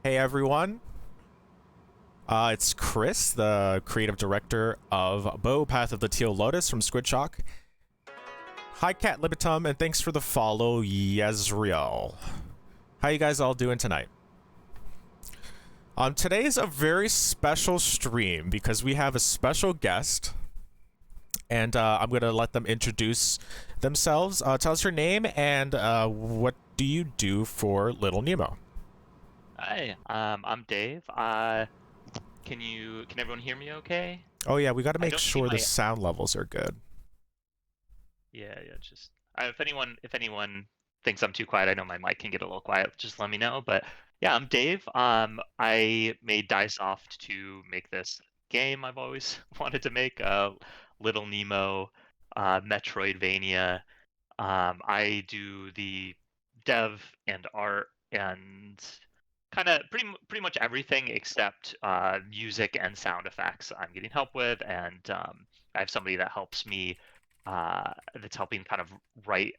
Hey everyone, it's Chris, the creative director of Bow Path of the Teal Lotus from Squidshock. Hi Cat Libitum, and thanks for the follow, Yezriel. How you guys all doing tonight? Today's a very special stream because we have a special guest, and I'm going to let them introduce themselves. Tell us your name and what do you do for Little Nemo? Hi, I'm Dave. Can everyone hear me okay? Oh yeah, we got to I make don't see sure the my sound levels are good. Yeah. Just if anyone thinks I'm too quiet, I know my mic can get a little quiet. Just let me know. But yeah, I'm Dave. I made Dicesoft to make this game I've always wanted to make. Little Nemo, Metroidvania. I do the dev and art and kind of pretty much everything except music and sound effects I'm getting help with, and I have somebody that helps me that's helping kind of write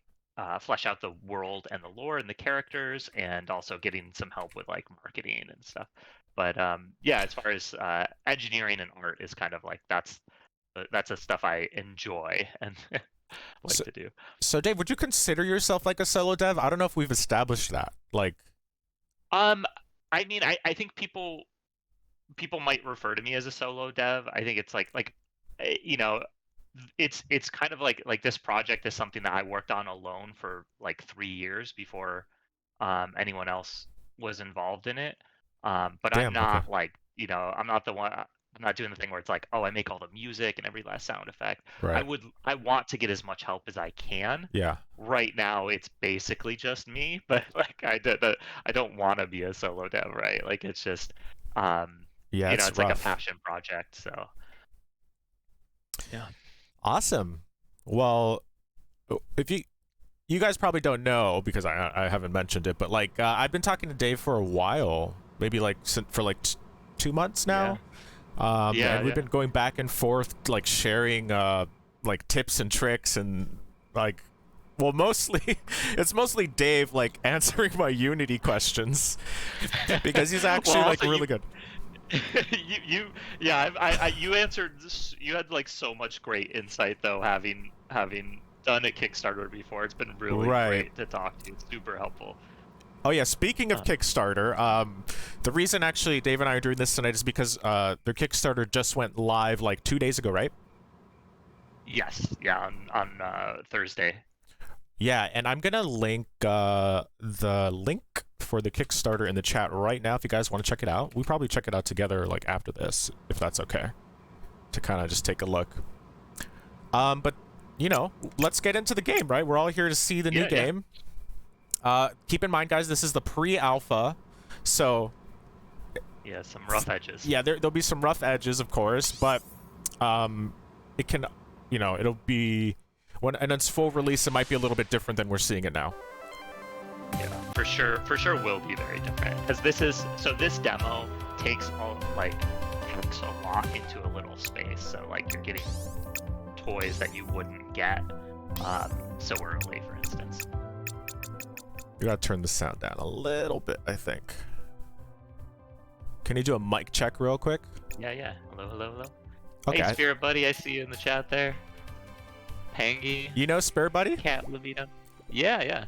flesh out the world and the lore and the characters, and also getting some help with like marketing and stuff. But yeah, as far as engineering and art is kind of like that's the stuff I enjoy and like to do. So Dave, would you consider yourself like a solo dev? I don't know if we've established that. Like, I mean, I think people might refer to me as a solo dev. I think it's like you know, it's kind of like this project is something that I worked on alone for like 3 years before anyone else was involved in it. But I'm damn, okay. not like, I'm not the one. I'm not doing the thing where it's like, oh, I make all the music and every last sound effect. Right. I want to get as much help as I can. Yeah. Right now, it's basically just me, but like I don't want to be a solo dev, right? Like it's just, Yeah, it's it's rough. like a passion project. So yeah. Awesome. Well, if you guys probably don't know because I haven't mentioned it, but like I've been talking to Dave for a while, maybe like for like 2 months now. And we've been going back and forth, like sharing like tips and tricks and like, well, mostly it's mostly Dave like answering my Unity questions because he's actually Well, like also really good. you answered this, you had like so much great insight though, having done a Kickstarter before. It's been really great to talk to you. It's super helpful. Oh yeah, speaking of Kickstarter, the reason actually Dave and I are doing this tonight is because their Kickstarter just went live like 2 days ago, right? Yes, yeah, on Thursday. Yeah, and I'm gonna link the link for the Kickstarter in the chat right now if you guys want to check it out. We'll probably check it out together like after this, if that's okay, to kind of just take a look. But let's get into the game, right? We're all here to see the new game. Keep in mind, guys, this is the pre-alpha, so yeah, some rough edges. Yeah, there'll be some rough edges, of course, but it can, it'll be when its full release, it might be a little bit different than we're seeing it now. Yeah, for sure will be very different, because this demo takes packs a lot into a little space. So like you're getting toys that you wouldn't get so early, for instance. You gotta turn the sound down a little bit, I think. Can you do a mic check real quick? Yeah. Hello. Okay. Hey, Spirit Buddy, I see you in the chat there. Pangy. You know Spirit Buddy? Cat Levita. Yeah.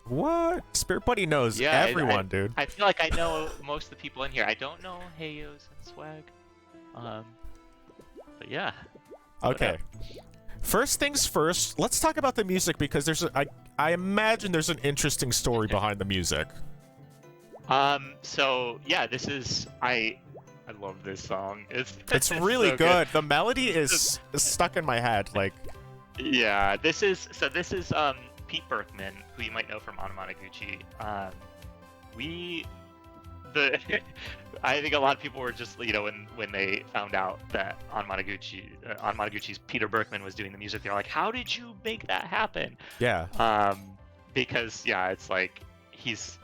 What? Spirit Buddy knows everyone, dude. I feel like I know most of the people in here. I don't know Heyos and Swag. But yeah. Okay. First things first, let's talk about the music because I imagine there's an interesting story behind the music. So yeah, this is I love this song. It's really so good. The melody is stuck in my head. Like, yeah, this is Pete Berkman, who you might know from Anamanaguchi. I think a lot of people were just, when they found out that Anamanaguchi's Peter Berkman was doing the music, they're like, how did you make that happen? Yeah. Because yeah, it's like he's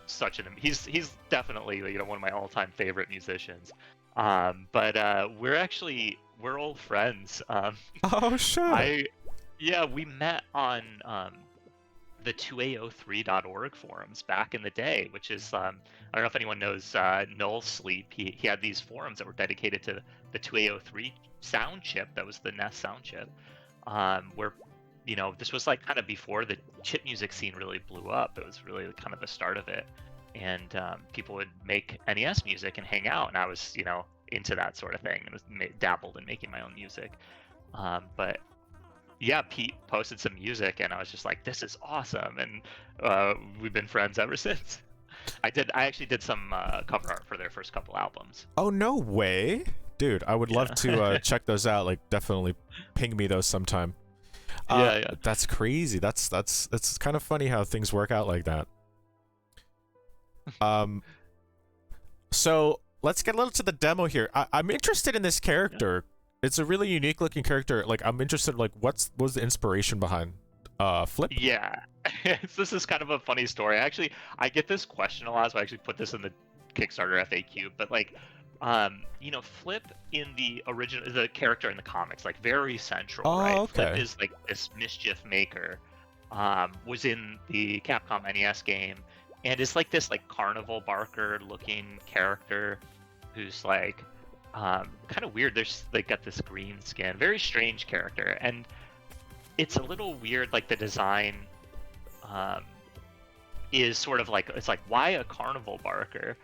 he's definitely one of my all-time favorite musicians. But we're old friends. Oh shit. We met on the 2a03.org forums back in the day, which is I don't know if anyone knows Null Sleep. He had these forums that were dedicated to the 2a03 sound chip that was the NES sound chip, where this was like kind of before the chip music scene really blew up. It was really kind of the start of it, and people would make NES music and hang out, and I was into that sort of thing and was dabbled in making my own music, but yeah, Pete posted some music, and I was just like, "This is awesome," and we've been friends ever since. I actually did some cover art for their first couple albums. Oh, no way, dude! I would love to check those out. Like, definitely ping me those sometime. Yeah. That's crazy. That's kind of funny how things work out like that. So let's get a little to the demo here. I'm interested in this character. Yeah. It's a really unique looking character. Like, I'm interested, like, what was the inspiration behind Flip? Yeah. This is kind of a funny story. Actually, I get this question a lot, so I actually put this in the Kickstarter FAQ. But like, Flip in the character in the comics, like, very central, right? Okay. Flip is like this mischief maker. Was in the Capcom NES game, and is like this like carnival barker looking character who's like kind of weird. They got this green skin, very strange character, and it's a little weird. Like, the design is sort of like, it's like, why a carnival barker?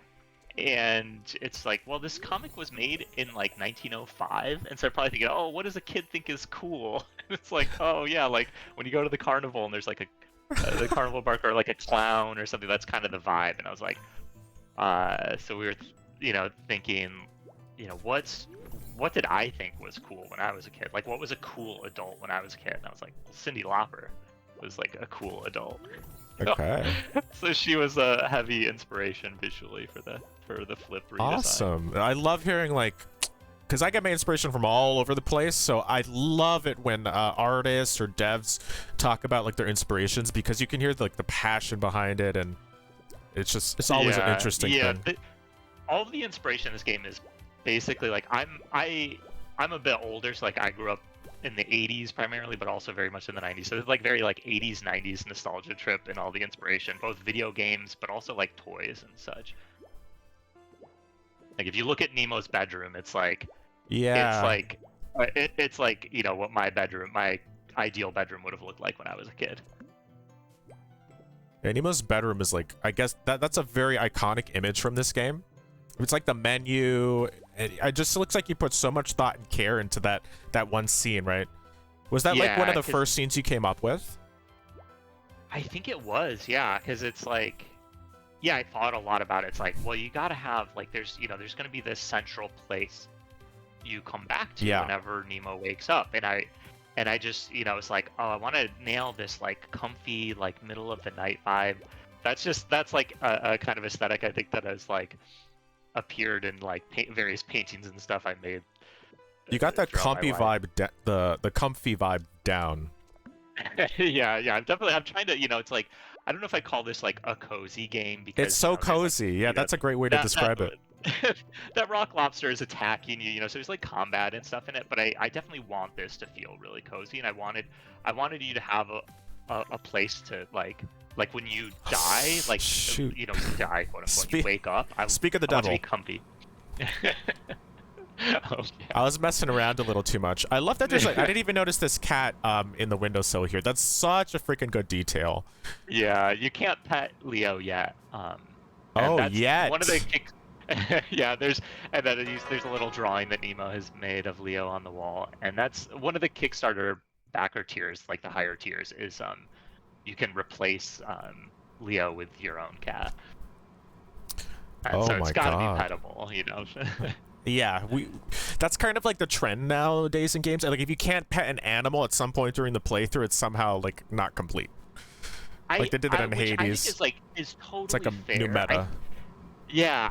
And it's like, well, this comic was made in like 1905, and so they're probably thinking, oh, what does a kid think is cool? It's like, oh yeah, like when you go to the carnival and there's like the carnival barker, or like a clown or something. That's kind of the vibe. And I was like, so we were thinking, what did I think was cool when I was a kid? Like, what was a cool adult when I was a kid? And I was like, well, Cyndi Lauper was like a cool adult. Okay. So she was a heavy inspiration visually for the Flip redesign. Awesome. I love hearing, like, because I get my inspiration from all over the place, so I love it when artists or devs talk about, like, their inspirations, because you can hear the passion behind it, and it's always an interesting thing. All of the inspiration in this game is basically like, I'm a bit older, so like I grew up in the 80s primarily, but also very much in the 90s. So it's like very like 80s, 90s nostalgia trip, and all the inspiration, both video games, but also like toys and such. Like, if you look at Nemo's bedroom, it's like, it's like what my ideal bedroom would have looked like when I was a kid. Yeah, Nemo's bedroom is like, I guess that's a very iconic image from this game. It's like the menu. It just looks like you put so much thought and care into that one scene, right? Was that like one of the first scenes you came up with? I think it was, yeah, because it's like, yeah, I thought a lot about it. It's like, well, you gotta have, like, there's gonna be this central place you come back to whenever Nemo wakes up, and I just, it's like, oh, I want to nail this like comfy, like, middle of the night vibe. That's like a kind of aesthetic I think that has like appeared in like various paintings and stuff I made. You got that comfy vibe, the comfy vibe down. yeah. I'm trying to, it's like, I don't know if I call this like a cozy game, because it's so cozy. Like, yeah, that's a great way to describe it. That rock lobster is attacking you, so there's like combat and stuff in it. But I definitely want this to feel really cozy, and I wanted you to have a place to like when you die, like, shoot, you die, quote unquote. You wake up. Speak of the devil. I want to be comfy. I was messing around a little too much. I love that there's like, I didn't even notice this cat in the windowsill here. That's such a freaking good detail. Yeah, you can't pet Leo yet. Yet. One of the there's a little drawing that Nemo has made of Leo on the wall, and that's one of the Kickstarter backer tiers, like the higher tiers, is you can replace Leo with your own cat. And so it's gotta be pettable, Yeah, that's kind of like the trend nowadays in games. Like, if you can't pet an animal at some point during the playthrough, it's somehow like not complete. Like they did that in Hades. I think is totally it's like a fair. new meta.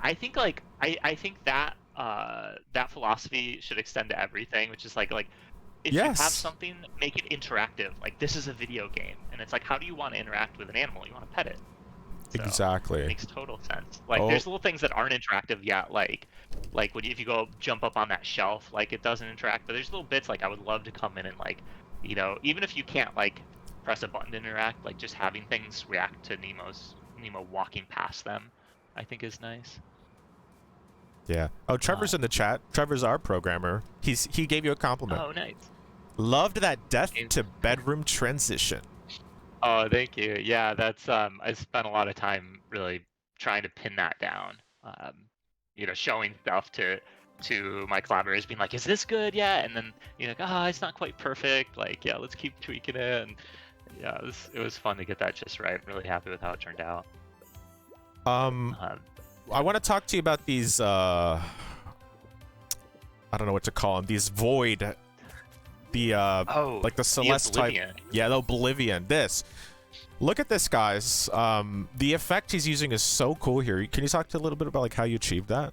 I think like I think that that philosophy should extend to everything, which is like if you have something, make it interactive. Like, this is a video game, and it's like, how do you want to interact with an animal? You want to pet it. So exactly. It makes total sense. Like, there's little things that aren't interactive yet, like if you go jump up on that shelf, like, it doesn't interact. But there's little bits, like, I would love to come in and, like, even if you can't, like, press a button to interact. Like just having things react to Nemo walking past them, I think is nice. Yeah. Oh, Trevor's in the chat. Trevor's our programmer. He gave you a compliment. Oh, nice. Loved that death to bedroom transition. Oh, thank you. Yeah, that's I spent a lot of time really trying to pin that down. You know, showing stuff to my collaborators, being like, "Is this good yet?" And then oh, it's not quite perfect. Like, yeah, let's keep tweaking it. And yeah, it was fun to get that just right. I'm really happy with how it turned out. I want to talk to you about these. I don't know what to call them. These void. Like the Celeste type. Yeah, the Oblivion. This. Look at this, guys. The effect he's using is so cool here. Can you talk to a little bit about like how you achieved that?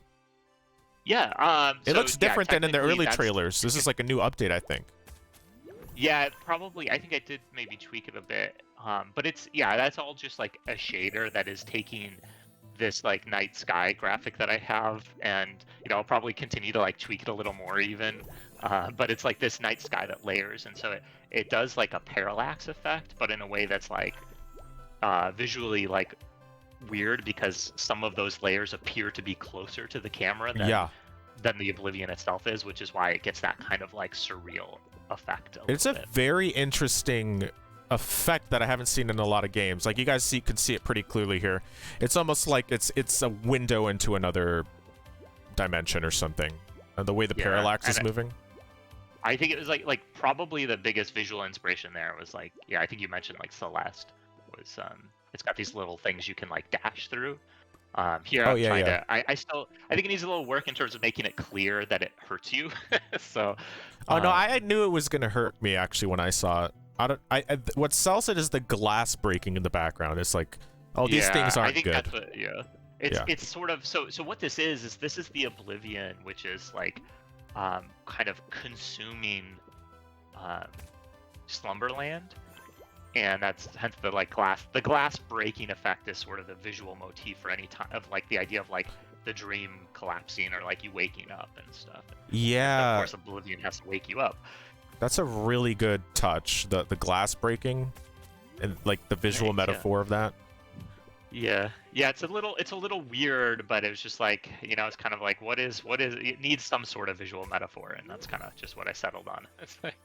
Yeah. It looks different than in the early trailers. This is like a new update, I think. Yeah, probably. I think I did maybe tweak it a bit. But that's all just like a shader that is taking this like night sky graphic that I have, and I'll probably continue to like tweak it a little more even. But it's like this night sky that layers, and so it does like a parallax effect, but in a way that's like visually like weird, because some of those layers appear to be closer to the camera than the Oblivion itself is, which is why it gets that kind of like surreal effect. It's a very interesting effect that I haven't seen in a lot of games. Like you guys can see it pretty clearly here. It's almost like it's a window into another dimension or something. The way the parallax is moving. I think it was like probably the biggest visual inspiration there was like, I think you mentioned like Celeste was it's got these little things you can like dash through. Here I'm trying to I think it needs a little work in terms of making it clear that it hurts you. So no, I knew it was gonna hurt me actually when I saw it. What sells it is the glass breaking in the background. It's like, these things aren't good. That's what, it's sort of so what this is the Oblivion, which is like kind of consuming Slumberland, and that's hence the like glass breaking effect is sort of the visual motif for any time of like the idea of like the dream collapsing or like you waking up and stuff. Yeah. Of course, Oblivion has to wake you up. That's a really good touch. The glass breaking, and like the visual metaphor of that. Yeah, it's a little weird, but it was just like it's kind of like what is it needs some sort of visual metaphor, and that's kind of just what I settled on. It's like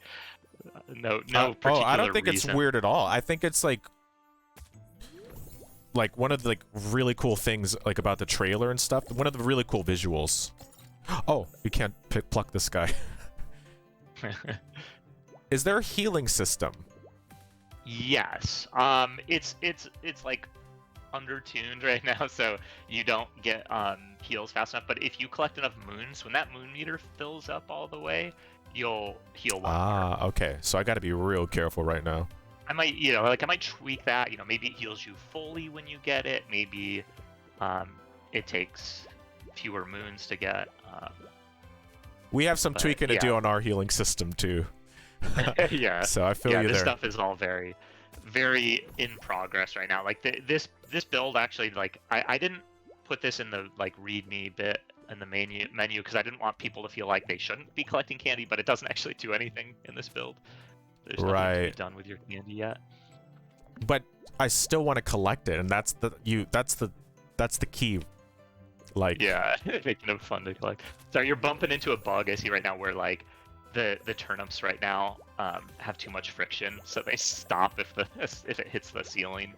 no particular I don't think reason. It's weird at all. I think it's like one of the like really cool things like about the trailer and stuff. One of the really cool visuals. Oh, we can't pluck this guy. Is there a healing system? Yes. It's like undertuned right now, so you don't get heals fast enough. But if you collect enough moons, when that moon meter fills up all the way, you'll heal one more. Okay. So I got to be real careful right now. I might, I might tweak that. Maybe it heals you fully when you get it. Maybe it takes fewer moons to get. We have some tweaking to do on our healing system too. Yeah. So I feel you there. This stuff is all very, very in progress right now. Like this build actually, like I didn't put this in the like README bit in the menu because I didn't want people to feel like they shouldn't be collecting candy, but it doesn't actually do anything in this build. There's nothing to be done with your candy yet. But I still want to collect it, and that's the key. Like making it fun to collect. So you're bumping into a bug I see right now where like the turnips right now have too much friction, so they stop if it hits the ceiling.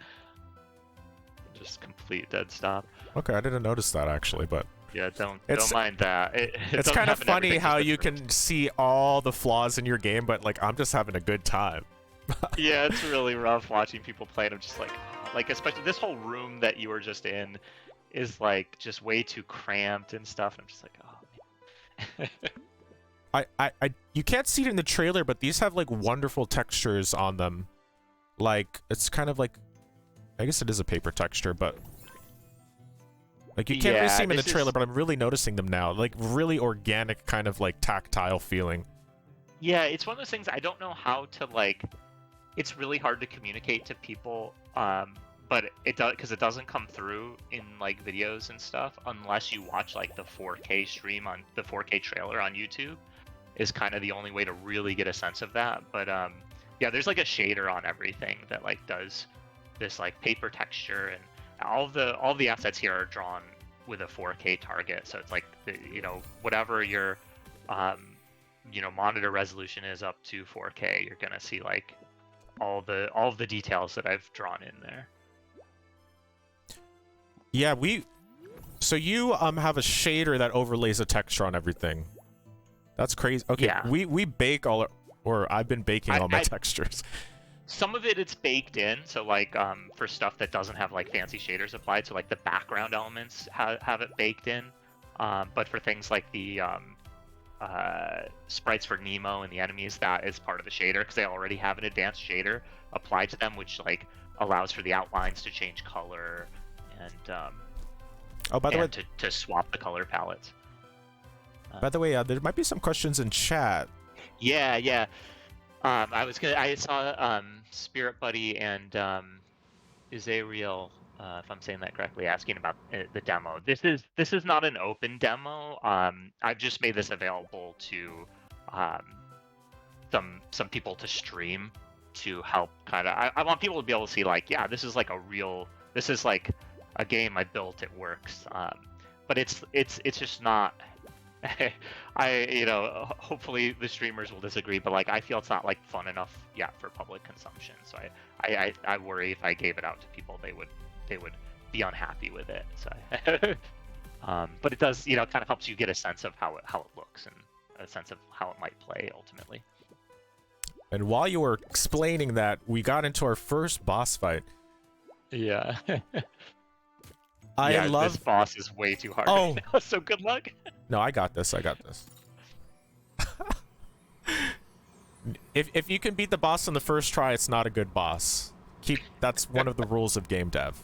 Just complete dead stop. Okay, I didn't notice that actually, but yeah, don't mind that. It's kind of funny how you can see all the flaws in your game, but like I'm just having a good time. Yeah, it's really rough watching people play, and I'm just like especially this whole room that you were just in is like just way too cramped and stuff, and I'm just like, oh man. You can't see it in the trailer, but these have like wonderful textures on them. Like it's kind of like, I guess it is a paper texture, but like you can't really see them in the trailer, but I'm really noticing them now. Like really organic, kind of like tactile feeling. Yeah, it's one of those things I don't know how to like. It's really hard to communicate to people, but it does because it doesn't come through in like videos and stuff unless you watch like the 4K stream on the 4K trailer on YouTube. Is kind of the only way to really get a sense of that. But Yeah, there's like a shader on everything that like does this like paper texture, and all the assets here are drawn with a 4K target. So it's like whatever your monitor resolution is up to 4K, you're gonna see like all of the details that I've drawn in there. Yeah, so you have a shader that overlays a texture on everything. That's crazy. Okay, Yeah. we bake or I've been baking all my textures. Some of it's baked in, so like for stuff that doesn't have like fancy shaders applied, so like the background elements have it baked in. But for things like the sprites for Nemo and the enemies, that is part of the shader because they already have an advanced shader applied to them, which like allows for the outlines to change color and by the way, to swap the color palettes. By the way, there might be some questions in chat. Yeah. I saw Spirit Buddy and Isariel, if I'm saying that correctly, asking about the demo. This is not an open demo. I've just made this available to some people to stream to help kind of. I want people to be able to see like, yeah, this is like this is like a game I built. It works. But it's just not. Hopefully the streamers will disagree, but like I feel it's not like fun enough yet for public consumption. So I worry if I gave it out to people, they would be unhappy with it. So but it does, kind of helps you get a sense of how it looks and a sense of how it might play ultimately. And while you were explaining that, we got into our first boss fight. Yeah. I love this boss is way too hard. Oh, right now, so good luck. No, I got this. If you can beat the boss on the first try, it's not a good boss. That's one of the rules of game dev.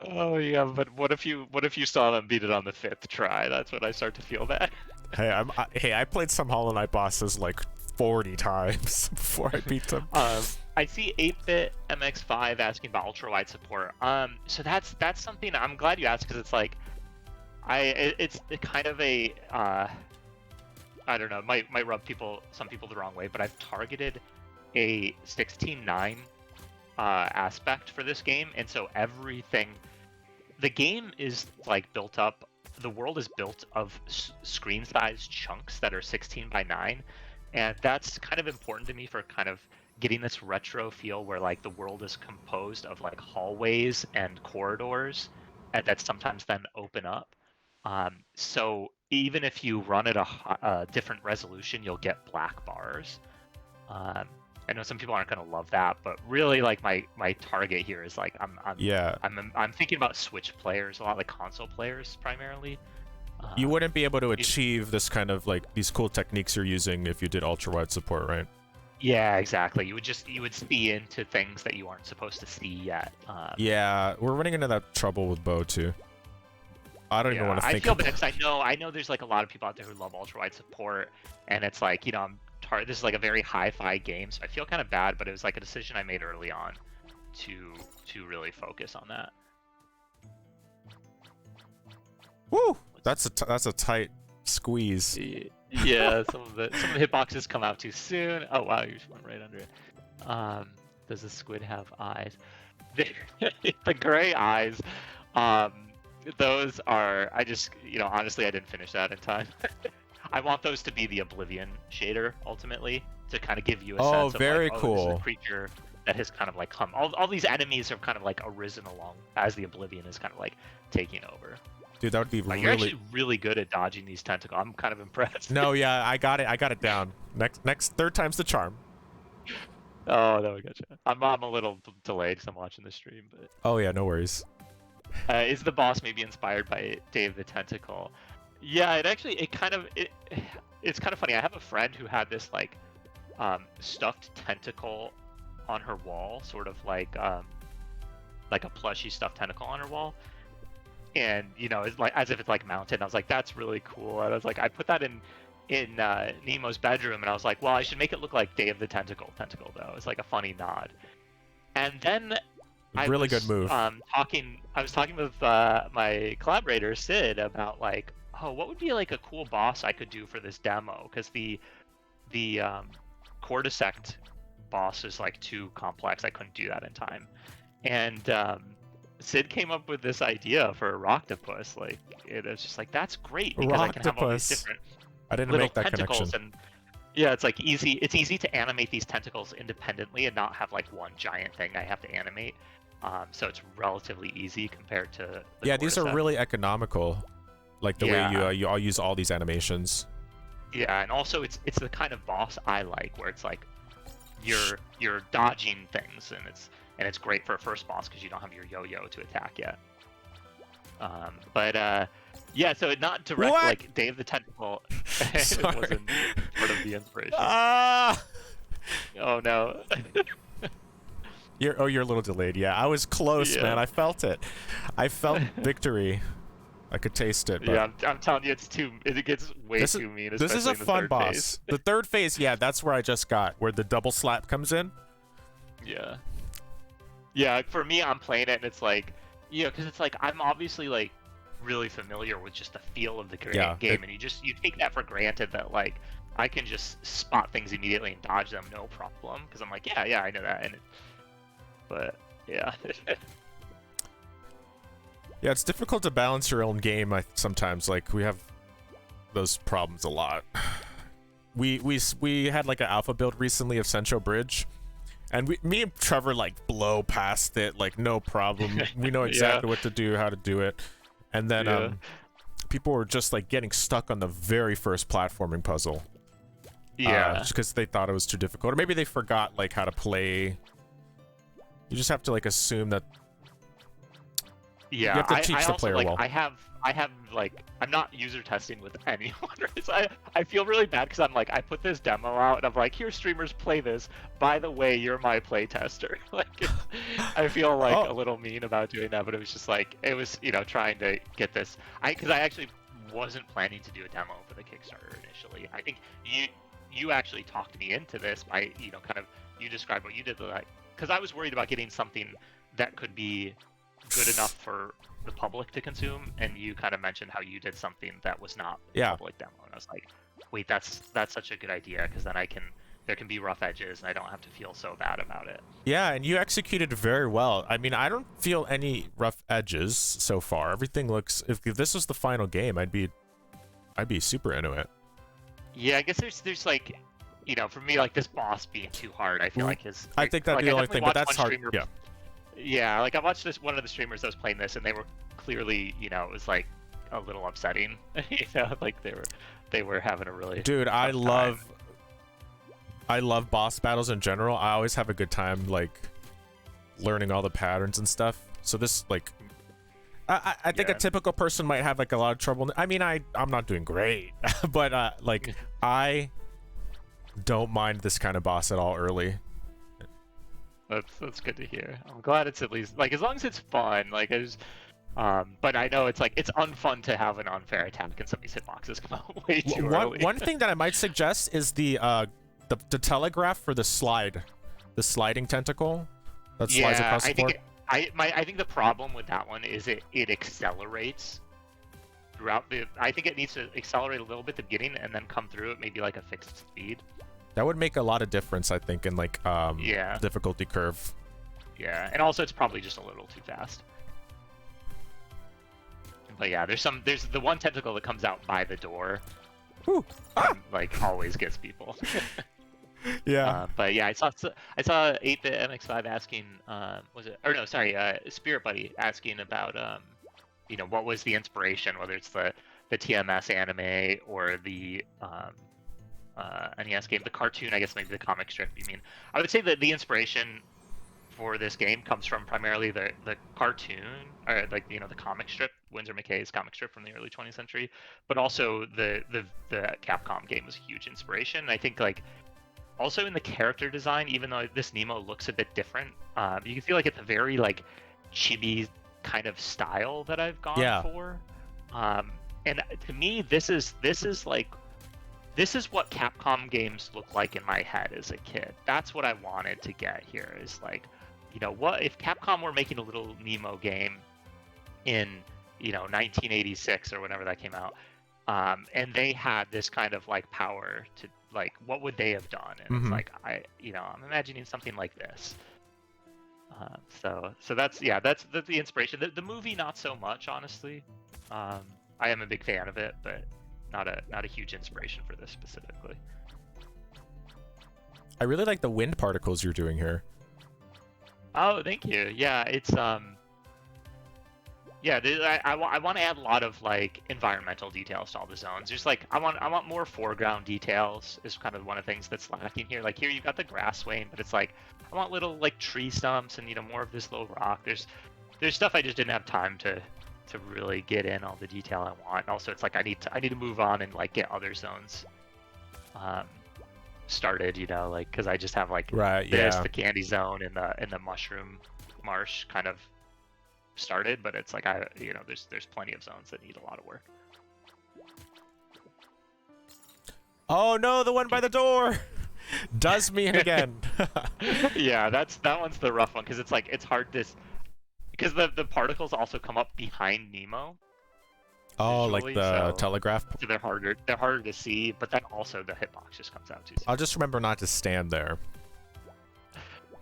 Oh yeah, but what if you saw them beat it on the 5th try? That's when I start to feel bad. Hey, I played some Hollow Knight bosses like 40 times before I beat them. I see 8-bit MX5 asking about ultra-wide support. So that's something I'm glad you asked, because it's like it's kind of a I don't know, might rub some people the wrong way, but I've targeted a 16:9 aspect for this game, and so the game is like built up. The world is built of screen size chunks that are 16:9, and that's kind of important to me for kind of getting this retro feel where like the world is composed of like hallways and corridors and that sometimes then open up. So even if you run at a different resolution, you'll get black bars. I know some people aren't going to love that, but really like my target here is like I'm thinking about Switch players, a lot like console players primarily. You wouldn't be able to achieve this kind of like these cool techniques you're using if you did ultra wide support, right? Yeah, exactly. You would see into things that you aren't supposed to see yet. Yeah, we're running into that trouble with Bo too. I don't even want to think. I feel bad because I know there's like a lot of people out there who love ultra wide support, and it's like this is like a very hi-fi game, so I feel kind of bad. But it was like a decision I made early on to really focus on that. Woo! That's a tight squeeze. Yeah, some of the hitboxes come out too soon. Oh wow, you just went right under it. Does the squid have eyes? The gray eyes. Those are, honestly, I didn't finish that in time. I want those to be the Oblivion shader, ultimately, to kind of give you a sense of very like, cool. This is a creature that has kind of like come. All these enemies have kind of like arisen along as the Oblivion is kind of like taking over. Dude, that would be You're actually really good at dodging these tentacles. I'm kind of impressed. No, yeah, I got it down. Next, third time's the charm. Oh, no, I gotcha. I'm a little delayed because I'm watching the stream, but. Oh yeah, no worries. Is the boss maybe inspired by Dave the Tentacle? Yeah, it's kind of funny. I have a friend who had this like stuffed tentacle on her wall, sort of like a plushy stuffed tentacle on her wall, and it's like as if it's like mounted. And I was like, that's really cool. And I was like, I put that in Nemo's bedroom, and I was like, well, I should make it look like Dave the Tentacle though. It's like a funny nod. And then good move. I was talking with my collaborator Sid about like, what would be like a cool boss I could do for this demo? Because the Cordyceps boss is like too complex. I couldn't do that in time. And Sid came up with this idea for a Rocktopus. Like it was just like, that's great because I can have all these Rocktopus. different I didn't little make that tentacles connection. and yeah, it's like easy. It's easy to animate these tentacles independently and not have like one giant thing I have to animate. So it's relatively easy compared to the Yeah, these are Cordyceps. really economical. Like the way you all use all these animations. Yeah, and also it's the kind of boss I like, where it's like you're dodging things, and it's great for a first boss because you don't have your yo-yo to attack yet. Yeah, so it not direct What? like Day of the Tentacle. It Sorry. wasn't part of the inspiration. Ah! Oh no. You're a little delayed. Yeah, I was close, Yeah. man. I felt it. I felt victory. I could taste it. But Yeah, I'm telling you, it gets way too mean. This is especially a in the fun third boss. phase. The third phase, yeah, that's where I just got, where the double slap comes in. Yeah. Yeah, for me, I'm playing it, and it's like, because it's like I'm obviously like really familiar with just the feel of the game, and you take that for granted that like I can just spot things immediately and dodge them no problem because I'm like, yeah, I know that, but yeah. Yeah, it's difficult to balance your own game. Sometimes like we have those problems a lot. We had like an alpha build recently of Central Bridge, and me and Trevor like blow past it like no problem. We know exactly what to do, how to do it, and then people were just like getting stuck on the very first platforming puzzle. Yeah. Just because they thought it was too difficult, or maybe they forgot like how to play. You just have to like assume that. Yeah, you have to teach I the also, player like, well. I have like, I'm not user testing with anyone. Right? I feel really bad because I'm like, I put this demo out and I'm like, here streamers, play this. By the way, you're my play tester. Like, I feel like a little mean about doing that, but it was just like, it was, trying to get this. Because I actually wasn't planning to do a demo for the Kickstarter initially. I think you actually talked me into this by, kind of, you described what you did, like, because I was worried about getting something that could be good enough for the public to consume, and you kind of mentioned how you did something that was not a public demo, and I was like, wait, that's such a good idea, because then there can be rough edges and I don't have to feel so bad about it. Yeah, and you executed very well. I mean, I don't feel any rough edges so far. Everything looks, if this was the final game, I'd be super into it. Yeah, I guess there's like, for me, like, this boss being too hard, I feel like I think that'd be the only thing, but that's hard. Yeah, like I watched one of the streamers that was playing this, and they were clearly, it was like a little upsetting. Like they were having a really I love boss battles in general. I always have a good time like learning all the patterns and stuff. So this like I think a typical person might have like a lot of trouble. I mean, I'm not doing great, but like I don't mind this kind of boss at all early. That's good to hear. I'm glad it's at least like, as long as it's fun. Like but I know it's like it's unfun to have an unfair attack and some of these hitboxes come out way too early. One thing that I might suggest is the telegraph for the sliding tentacle that slides across the floor. I think the problem with that one is it accelerates throughout I think it needs to accelerate a little bit at the beginning and then come through at maybe like a fixed speed. That would make a lot of difference, I think, in like difficulty curve. Yeah, and also it's probably just a little too fast. But yeah, there's the one tentacle that comes out by the door. Whew. Like always gets people. Yeah. But yeah, I saw 8-bit MX5 asking, Spirit Buddy asking about what was the inspiration, whether it's the TMS anime or the NES game, the cartoon, I guess maybe the comic strip. You mean? I would say that the inspiration for this game comes from primarily the cartoon, or like the comic strip, Winsor McKay's comic strip from the early 20th century, but also the Capcom game was a huge inspiration. I think like also in the character design, even though this Nemo looks a bit different, you can feel like it's a very like chibi kind of style that I've gone for. And to me, this is what Capcom games look like in my head as a kid. That's what I wanted to get here, is like, what if Capcom were making a little Nemo game in 1986 or whenever that came out, and they had this kind of like power to like what would they have done? And it's like I'm imagining something like this. So that's the inspiration. The movie not so much, honestly. I am a big fan of it, but not a huge inspiration for this specifically. I really like the wind particles you're doing here. Oh, thank you. Yeah, it's I want to add a lot of like environmental details to all the zones. Just like I want more foreground details is kind of one of the things that's lacking here. Like here you've got the grass swaying, but it's like I want little like tree stumps and more of this low rock. There's stuff I just didn't have time to really get in all the detail I want. And also it's like I need to move on and like get other zones started, like because I just have like the candy zone and the mushroom marsh kind of started, but it's like there's plenty of zones that need a lot of work. Oh no, the one by the door does me in again. Yeah, that one's the rough one because it's like it's hard because the particles also come up behind Nemo. Oh, visually, like the so telegraph. they're harder to see, but then also the hitbox just comes out too soon. I'll just remember not to stand there.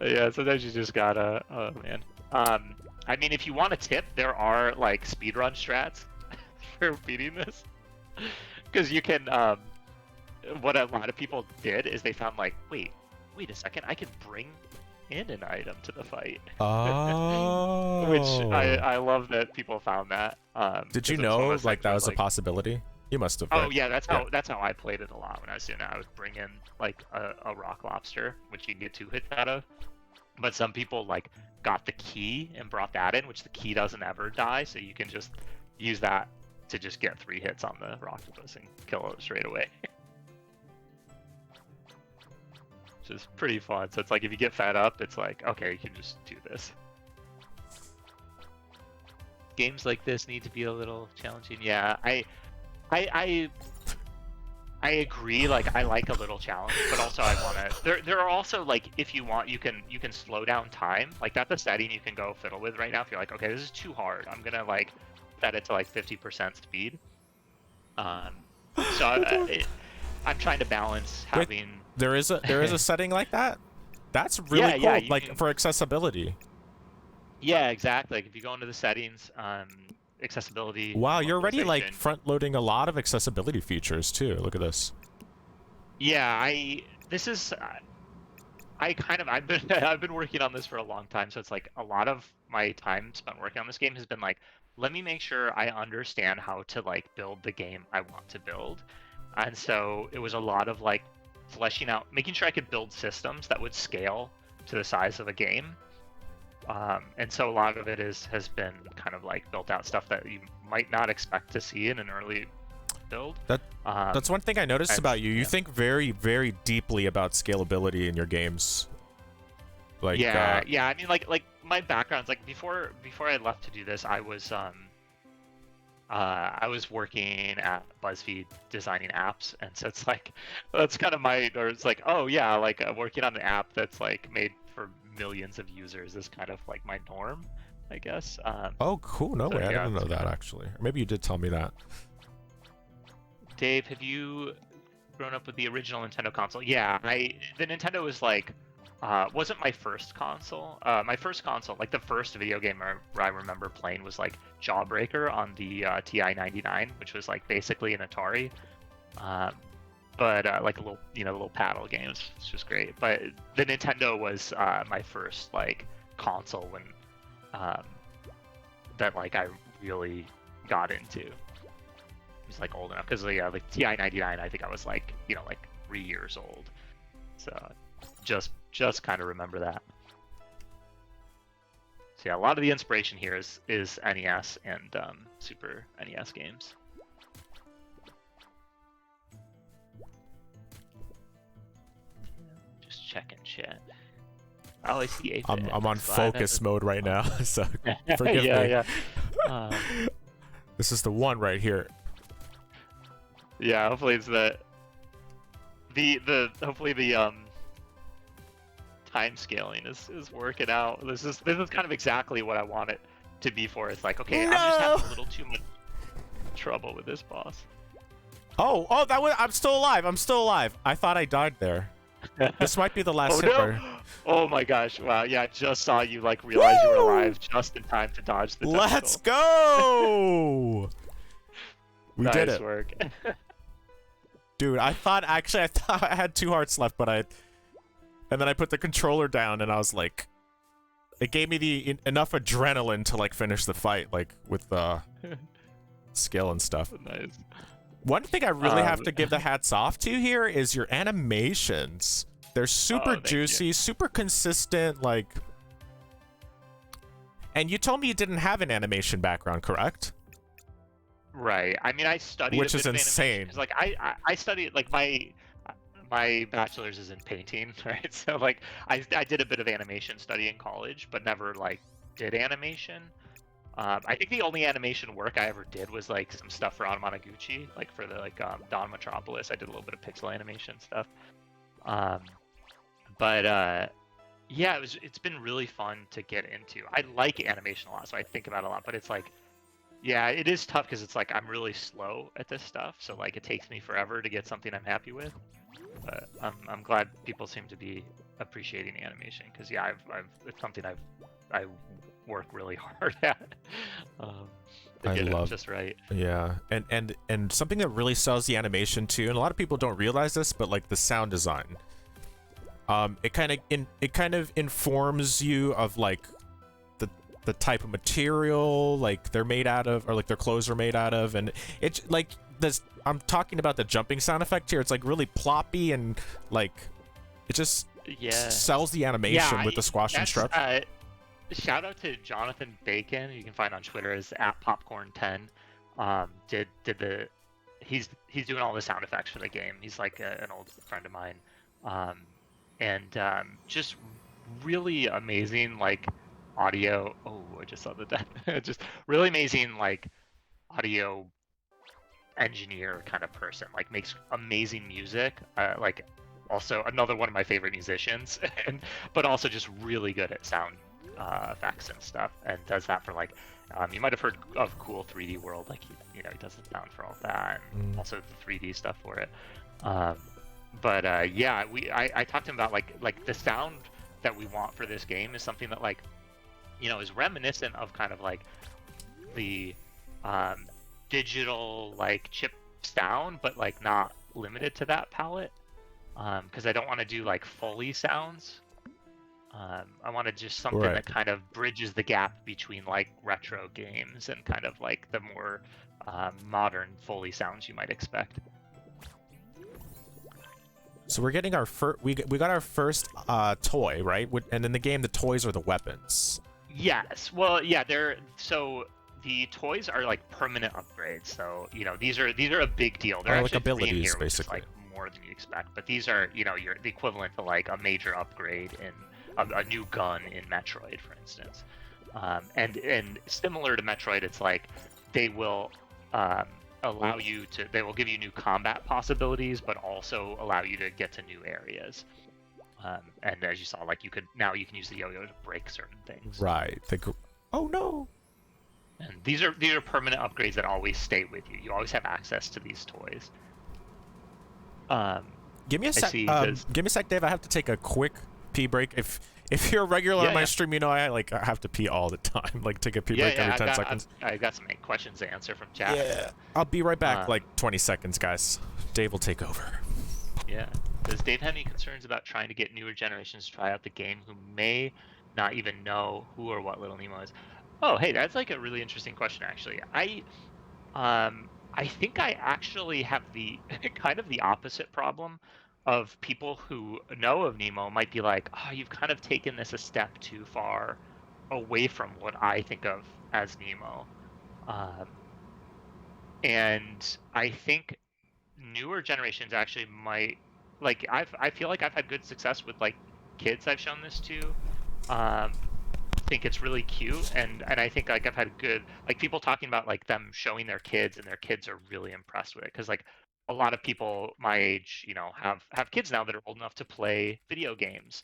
Yeah, sometimes you just gotta. Oh man. I mean, if you want a tip, there are like speedrun strats for beating this, because you can. What a lot of people did is they found like, wait a second, I can bring in an item to the fight. Oh. Which I love that people found that. Did you know like that was a possibility? You must have. Oh yeah, that's how I played it a lot when I was doing it. I would bring in like a rock lobster, which you can get 2 hits out of. But some people like got the key and brought that in, which the key doesn't ever die, so you can just use that to just get 3 hits on the octopus and kill it straight away. Which is pretty fun. So it's like if you get fed up, it's like, okay, you can just do this. Games like this need to be a little challenging. Yeah, I agree. Like I like a little challenge, but also I want to. There are also like if you want, you can slow down time. Like that's a setting you can go fiddle with right now. If you're like, okay, this is too hard, I'm gonna like set it to like 50% speed. So I'm trying to balance having. There is a setting like that. That's really cool. Yeah, like for accessibility. Yeah, exactly. Like if you go into the settings, accessibility. Wow, you're already like front loading a lot of accessibility features too. Look at this. Yeah, I've been working on this for a long time, so it's like a lot of my time spent working on this game has been like, let me make sure I understand how to like build the game I want to build. And so it was a lot of like fleshing out, making sure I could build systems that would scale to the size of a game. And so a lot of it has been kind of like built out stuff that you might not expect to see in an early build. That's one thing I noticed about you. You think very, very deeply about scalability in your games. Like yeah. I mean, like my background's like before I left to do this, I was working at BuzzFeed designing apps, and so it's like that's kind of it's like, oh yeah, like working on an app that's like made for millions of users is kind of like my norm, I guess. Oh cool, no way, I didn't know that actually. Or maybe you did tell me that. Dave, have you grown up with the original Nintendo console? Yeah, the Nintendo was like wasn't my first console. My first console, like the first video game I remember playing was like Jawbreaker on the TI-99, which was like basically an Atari, but like a little paddle games. It's just great. But the Nintendo was my first like console when that like I really got into. It was like old enough because like TI-99, I think I was like like 3 years old. So just kind of remember that. So yeah, a lot of the inspiration here is NES and Super NES games. Just checking chat. Oh, I see 8-bit. I'm on focus mode right now, so forgive me. Yeah. This is the one right here. Yeah, hopefully it's the hopefully the time scaling is working out. This is kind of exactly what I want it to be for. It's like, okay, no! I'm just having a little too much trouble with this boss. Oh, I'm still alive. I'm still alive. I thought I died there. This might be the last Oh hit. no! Oh my gosh! Wow. Yeah, I just saw you like realize you were alive just in time to dodge the tentacle. Let's go! We did Nice it. work. Dude, I thought I had 2 hearts left, but and then I put the controller down and I was like, it gave me enough adrenaline to like finish the fight, like with skill and stuff. Nice. One thing I really have to give the hats off to here is your animations. They're super juicy, super consistent, like. And you told me you didn't have an animation background, correct? Right. I mean, I studied, which a is bit of insane. Like I studied like my bachelor's is in painting, right? So like I did a bit of animation study in college, but never like did animation. I think the only animation work I ever did was like some stuff for Anamanaguchi, like for the Dawn Metropolis. I did a little bit of pixel animation stuff. Yeah, it's been really fun to get into. I like animation a lot, so I think about it a lot. But it's like, yeah, it is tough because it's like I'm really slow at this stuff, so like it takes me forever to get something I'm happy with. But I'm glad people seem to be appreciating animation because yeah, it's something I work really hard at. To get it just right. Yeah, and something that really sells the animation too, and a lot of people don't realize this, but like the sound design. It kind of informs you of like the type of material like they're made out of, or like their clothes are made out of, and it's like this. I'm talking about the jumping sound effect here. It's like really ploppy and like it just sells the animation with the squash and stretch. Shout out to Jonathan Bacon, who you can find on Twitter as @popcorn10. He's doing all the sound effects for the game. He's like an old friend of mine. Just really amazing like audio. Oh, I just saw that. Just really amazing like audio engineer kind of person. Like makes amazing music. Like also another one of my favorite musicians, but also just really good at sound effects and stuff, and does that for like you might have heard of Cool 3D World. Like he does the sound for all that, and also the 3D stuff for it. Yeah, I talked to him about like the sound that we want for this game is something that like is reminiscent of kind of like the digital like chip sound, but like not limited to that palette, because I don't want to do like Foley sounds. I wanted just something that kind of bridges the gap between like retro games and kind of like the more modern Foley sounds you might expect. So we're getting our first. We got our first toy, right? And in the game, the toys are the weapons. Yes. Well, yeah. So the toys are like permanent upgrades. So these are a big deal. They're like abilities, here, basically. Which is, like more than you expect. But these are you're the equivalent to like a major upgrade in a new gun in Metroid, for instance. And similar to Metroid, it's like they will allow you to. They will give you new combat possibilities, but also allow you to get to new areas. And as you saw, like you can use the yo-yo to break certain things. Right. Oh no. And these are permanent upgrades that always stay with you. You always have access to these toys. Give me a sec. Give me a sec, Dave. I have to take a quick pee break. If you're a regular on my stream, I have to pee all the time. Like take a pee break every 10 seconds. I got some questions to answer from chat. Yeah. I'll be right back. Like 20 seconds, guys. Dave will take over. Yeah. Does Dave have any concerns about trying to get newer generations to try out the game who may not even know who or what Little Nemo is? Oh, hey, that's like a really interesting question, actually. I think I actually have the kind of the opposite problem of people who know of Nemo might be like, oh, you've kind of taken this a step too far away from what I think of as Nemo. And I think newer generations actually might, like, I feel like I've had good success with like kids I've shown this to. Think it's really cute, and I think like I've had good like people talking about like them showing their kids, and their kids are really impressed with it, because like a lot of people my age have kids now that are old enough to play video games,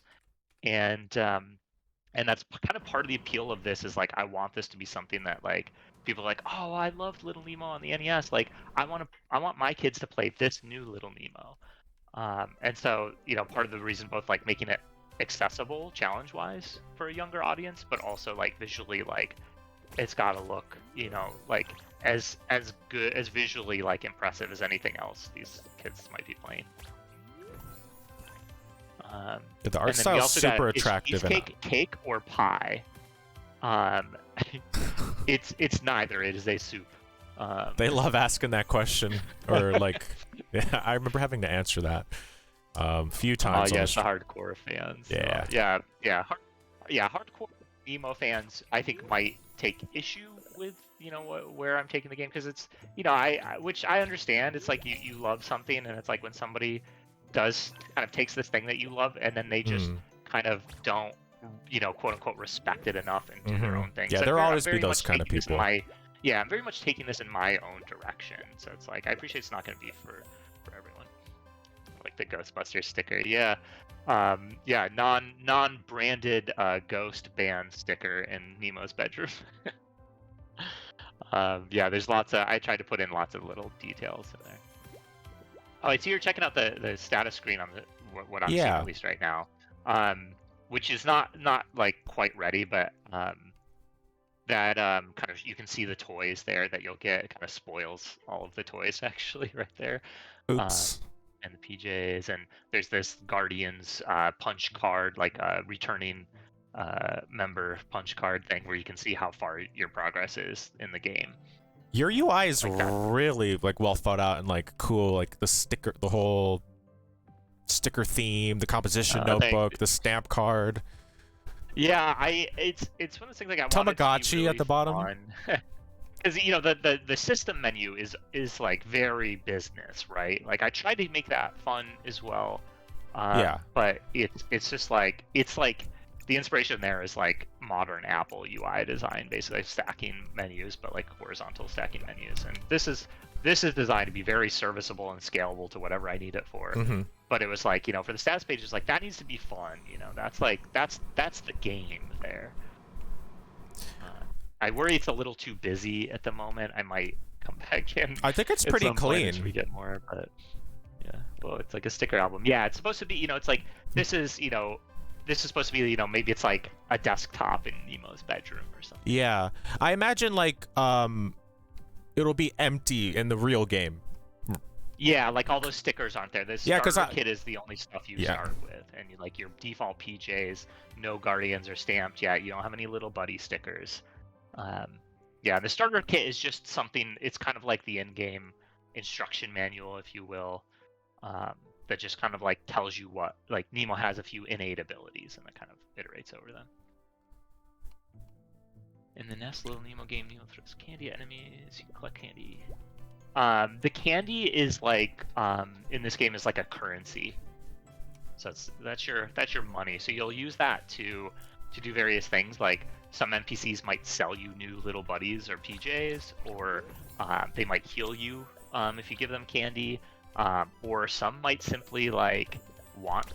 and that's kind of part of the appeal of this is like I want this to be something that like people are like, oh, I loved Little Nemo on the NES. Like, I want my kids to play this new Little Nemo. And so, part of the reason both like making it accessible challenge-wise for a younger audience, but also like visually, like it's got to look, like as good, as visually like impressive as anything else these kids might be playing. The art style is super attractive. Cheesecake, cake, or pie? It's neither. It is a soup. They love asking that question, or like, yeah, I remember having to answer that a few times. Oh yes, the hardcore fans. Yeah, hardcore Nemo fans, I think, might take issue with where I'm taking the game, because it's which I understand. It's like you love something, and it's like when somebody does kind of takes this thing that you love, and then they just kind of don't quote unquote respect it enough and do their own thing. Yeah, so there'll always be those kind of people. I'm very much taking this in my own direction. So it's like, I appreciate it's not going to be for everyone. Like the Ghostbusters sticker, non-branded ghost band sticker in Nemo's bedroom. There's lots of, I tried to put in lots of little details in there. Oh, I see you're checking out the status screen on what I'm seeing at least right now, which is not like quite ready, but that kind of, you can see the toys there that you'll get. It kind of spoils all of the toys actually right there. Oops. And the PJs, and there's this Guardians punch card, like a returning member punch card thing, where you can see how far your progress is in the game. Your UI is like really like well thought out and like cool, like the sticker, the whole sticker theme, the composition notebook, the stamp card. Yeah, it's one of those things like I Tamagotchi really at the bottom. Because the system menu is like very business, right? Like I tried to make that fun as well. But it's just like, it's like the inspiration there is like modern Apple UI design, basically stacking menus, but like horizontal stacking menus. And this is designed to be very serviceable and scalable to whatever I need it for. But it was like, for the status pages, like that needs to be fun. That's like that's the game there. I worry it's a little too busy at the moment. I might come back in. I think it's pretty clean. As we get more, but yeah. Well, it's like a sticker album. Yeah, it's supposed to be. It's like this is supposed to be. Maybe it's like a desktop in Nemo's bedroom or something. Yeah, I imagine like it'll be empty in the real game. Yeah, like all those stickers aren't there. This starter kit is the only stuff you start with, and like your default PJs, no Guardians are stamped yet. You don't have any Little Buddy stickers. The starter kit is just something. It's kind of like the in-game instruction manual, if you will, that just kind of like tells you what, like Nemo has a few innate abilities, and it kind of iterates over them. In the NES Little Nemo game, Nemo throws candy at enemies. You can collect candy. The candy is like in this game is like a currency, so that's your money. So you'll use that to do various things. Like some NPCs might sell you new Little Buddies or PJs, or they might heal you if you give them candy, or some might simply like want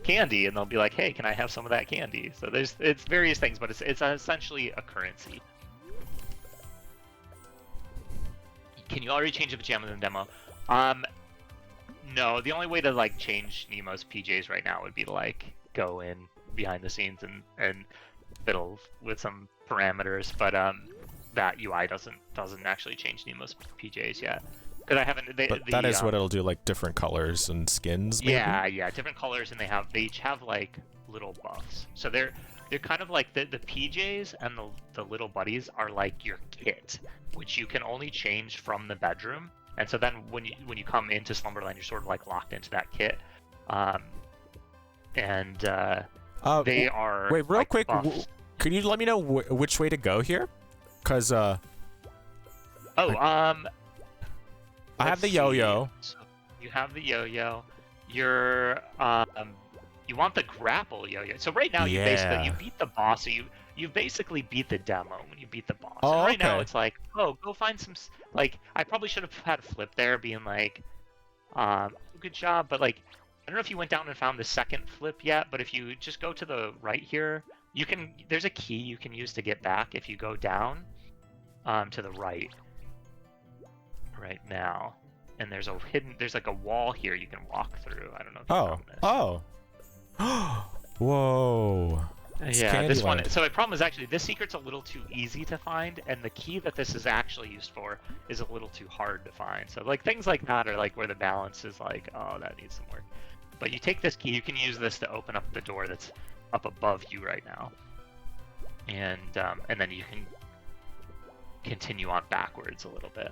candy and they'll be like, hey, can I have some of that candy? So it's various things, but it's essentially a currency. Can you already change the pajamas in the demo? No, the only way to like change Nemo's PJs right now would be to like go in behind the scenes and fiddle with some parameters, but that UI doesn't actually change Nemo's PJs yet. Because I haven't. That is what it'll do, like different colors and skins. Maybe? Yeah, different colors, and they each have like little buffs. So they're kind of like the PJs and the Little Buddies are like your kit, which you can only change from the bedroom. And so then when you come into Slumberland, you're sort of like locked into that kit. They are. Wait, real like, quick. buffs. Could you let me know which way to go here? Cause I have the yo-yo. So you have the yo-yo. You're you want the grapple yo-yo. So right now you beat the boss. So you basically beat the demo when you beat the boss. Oh, and right now okay. it's like, oh, go find some, like, I probably should have had a flip there being like, good job, but like, I don't know if you went down and found the second flip yet, but if you just go to the right here, there's a key you can use to get back if you go down. to the right now, and there's like a wall here you can walk through. I don't know if you found this. Oh. Whoa. It's Yeah, this one. Candyland. So the problem is actually this secret's a little too easy to find, and the key that this is actually used for is a little too hard to find. So like things like that are like where the balance is like, oh, that needs some work. But you take this key, you can use this to open up the door that's up above you right now, and then you can continue on backwards a little bit.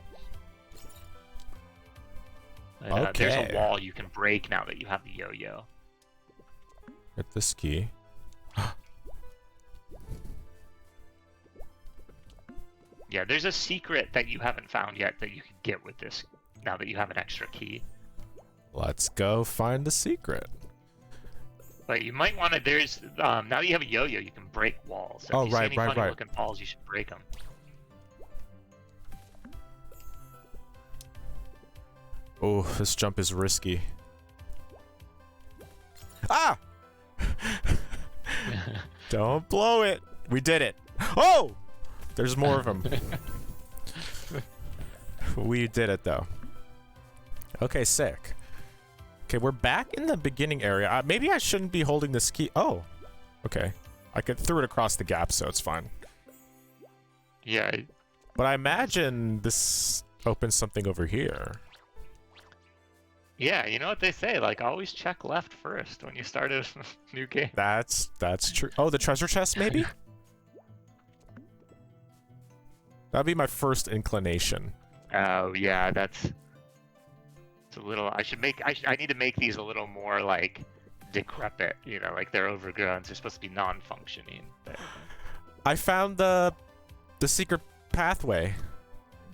And, there's a wall you can break now that you have the yo-yo. Get this key. Yeah, there's a secret that you haven't found yet that you can get with this now that you have an extra key. Let's go find the secret. But you might want to. There's now that you have a yo-yo, you can break walls. So if you see any funny looking walls, you should break them. Oh, this jump is risky. Ah! Don't blow it. We did it. Oh! There's more of them. We did it, though. Okay, sick. Okay, we're back in the beginning area. Maybe I shouldn't be holding this key. Oh, okay. I threw it across the gap, so it's fine. Yeah. But I imagine this opens something over here. Yeah, you know what they say, like always check left first when you start a new game. That's true. Oh, the treasure chest, maybe? That'd be my first inclination. Oh yeah, it's a little. I need to make these a little more like decrepit. You know, like they're overgrown. They're supposed to be non-functioning. But... I found the secret pathway.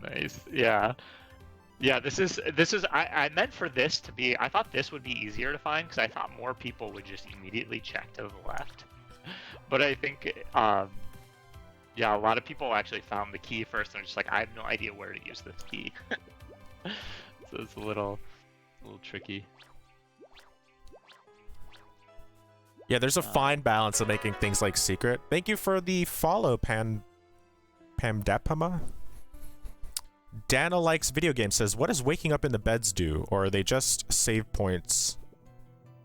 Nice. Yeah. Yeah, this is. I meant for this to be. I thought this would be easier to find because I thought more people would just immediately check to the left. But I think, yeah, a lot of people actually found the key first and are just like, I have no idea where to use this key. So it's a little tricky. Yeah, there's a fine balance of making things like secret. Thank you for the follow, Pamdapama. Dana likes video games says, what does waking up in the beds do? Or are they just save points?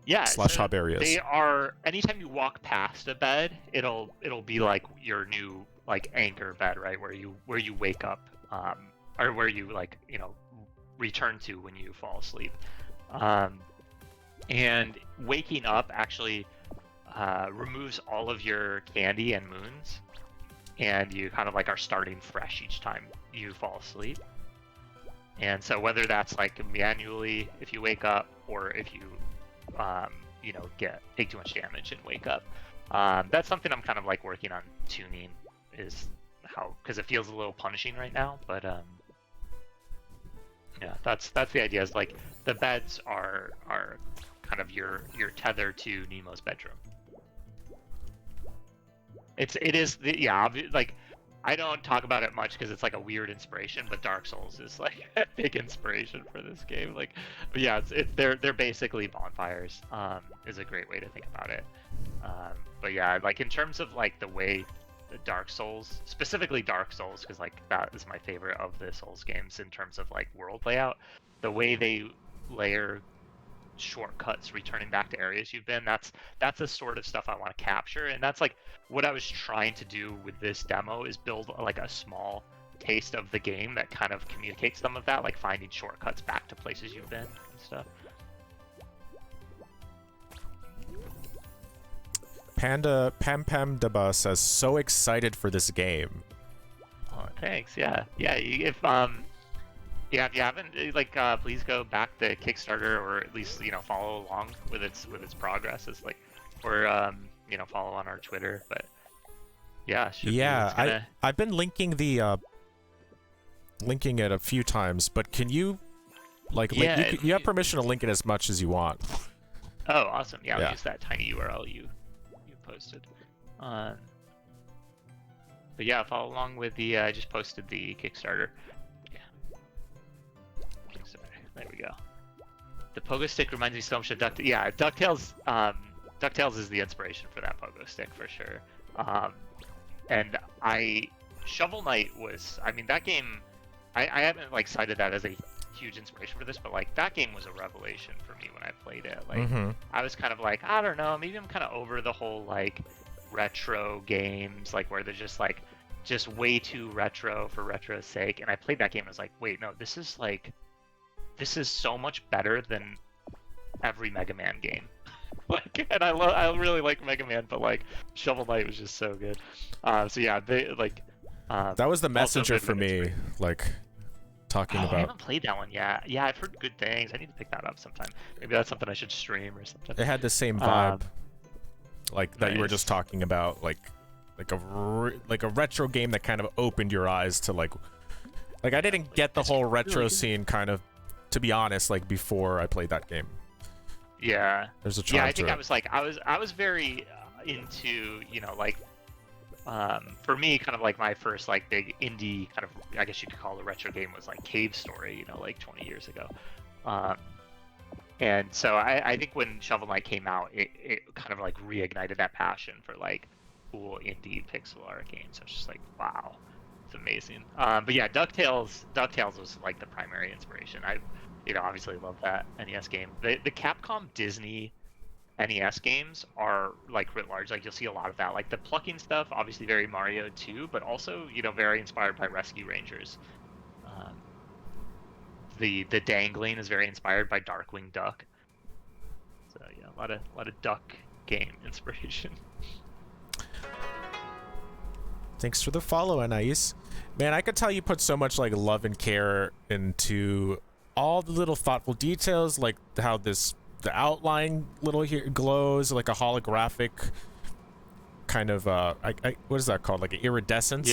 Yeah, / hub areas. They are. Anytime you walk past a bed, it'll be like your new like anchor bed, right? Where you wake up, or where you like return to when you fall asleep. And waking up actually removes all of your candy and moons, and you kind of like are starting fresh each time you fall asleep. And so whether that's like manually if you wake up or if you take too much damage and wake up, that's something I'm kind of like working on tuning, is how, because it feels a little punishing right now. But yeah, that's the idea, is like the beds are kind of your tether to Nemo's bedroom. It is like, I don't talk about it much because it's like a weird inspiration, but Dark Souls is like a big inspiration for this game. Like, but yeah, they're basically bonfires. Is a great way to think about it. But yeah, like in terms of like the way the Dark Souls, specifically Dark Souls, because like that is my favorite of the Souls games in terms of like world layout. The way they layer shortcuts returning back to areas you've been, that's the sort of stuff I want to capture, and that's like what I was trying to do with this demo, is build like a small taste of the game that kind of communicates some of that, like finding shortcuts back to places you've been and stuff. Pam Daba says, so excited for this game. Oh, thanks. Yeah. If you haven't, like, please go back to Kickstarter, or at least follow along with its progress. It's like, or follow on our Twitter. But yeah, I've been linking linking it a few times, but can you you have permission to link it as much as you want? Oh, awesome! Yeah, I'll use that tiny URL you posted. But yeah, follow along with the. I just posted the Kickstarter. There we go. The pogo stick reminds me so much of DuckTales. Yeah, DuckTales. DuckTales is the inspiration for that pogo stick for sure. And I Shovel Knight was, I mean, that game, I haven't like cited that as a huge inspiration for this, but like that game was a revelation for me when I played it. Like I was kind of like, I don't know, maybe I'm kind of over the whole like retro games, like where they're just way too retro for retro's sake. And I played that game and I was like, wait, no, this is so much better than every Mega Man game. Like, and I really like Mega Man, but like Shovel Knight was just so good. So yeah, they like. That was the messenger for me, like talking I about. haven't played that one yet. Yeah, I've heard good things. I need to pick that up sometime. Maybe that's something I should stream or something. It had the same vibe, like that you were nice. just talking about, like a retro game that kind of opened your eyes to like I didn't get the whole retro really scene kind of, to be honest, like before I played that game. Yeah. There's a charm Yeah, I to think it. I was like I was very into, you know, like for me, kind of like my first like big indie kind of, I guess you could call it a retro game, was like Cave Story, you know, like 20 years ago. And so I think when Shovel Knight came out, it kind of like reignited that passion for like cool indie pixel art games. So it's just like, wow, it's amazing. But yeah, DuckTales was like the primary inspiration. I, you know, obviously love that NES game. The Capcom Disney NES games are like writ large, like you'll see a lot of that, like the plucking stuff, obviously very Mario 2, but also, you know, very inspired by Rescue Rangers. The dangling is very inspired by Darkwing Duck. So yeah, a lot of duck game inspiration. Thanks for the follow, Anais. Man, I could tell you put so much like love and care into all the little thoughtful details, like how the outline little here glows like a holographic kind of what is that called, like an iridescence?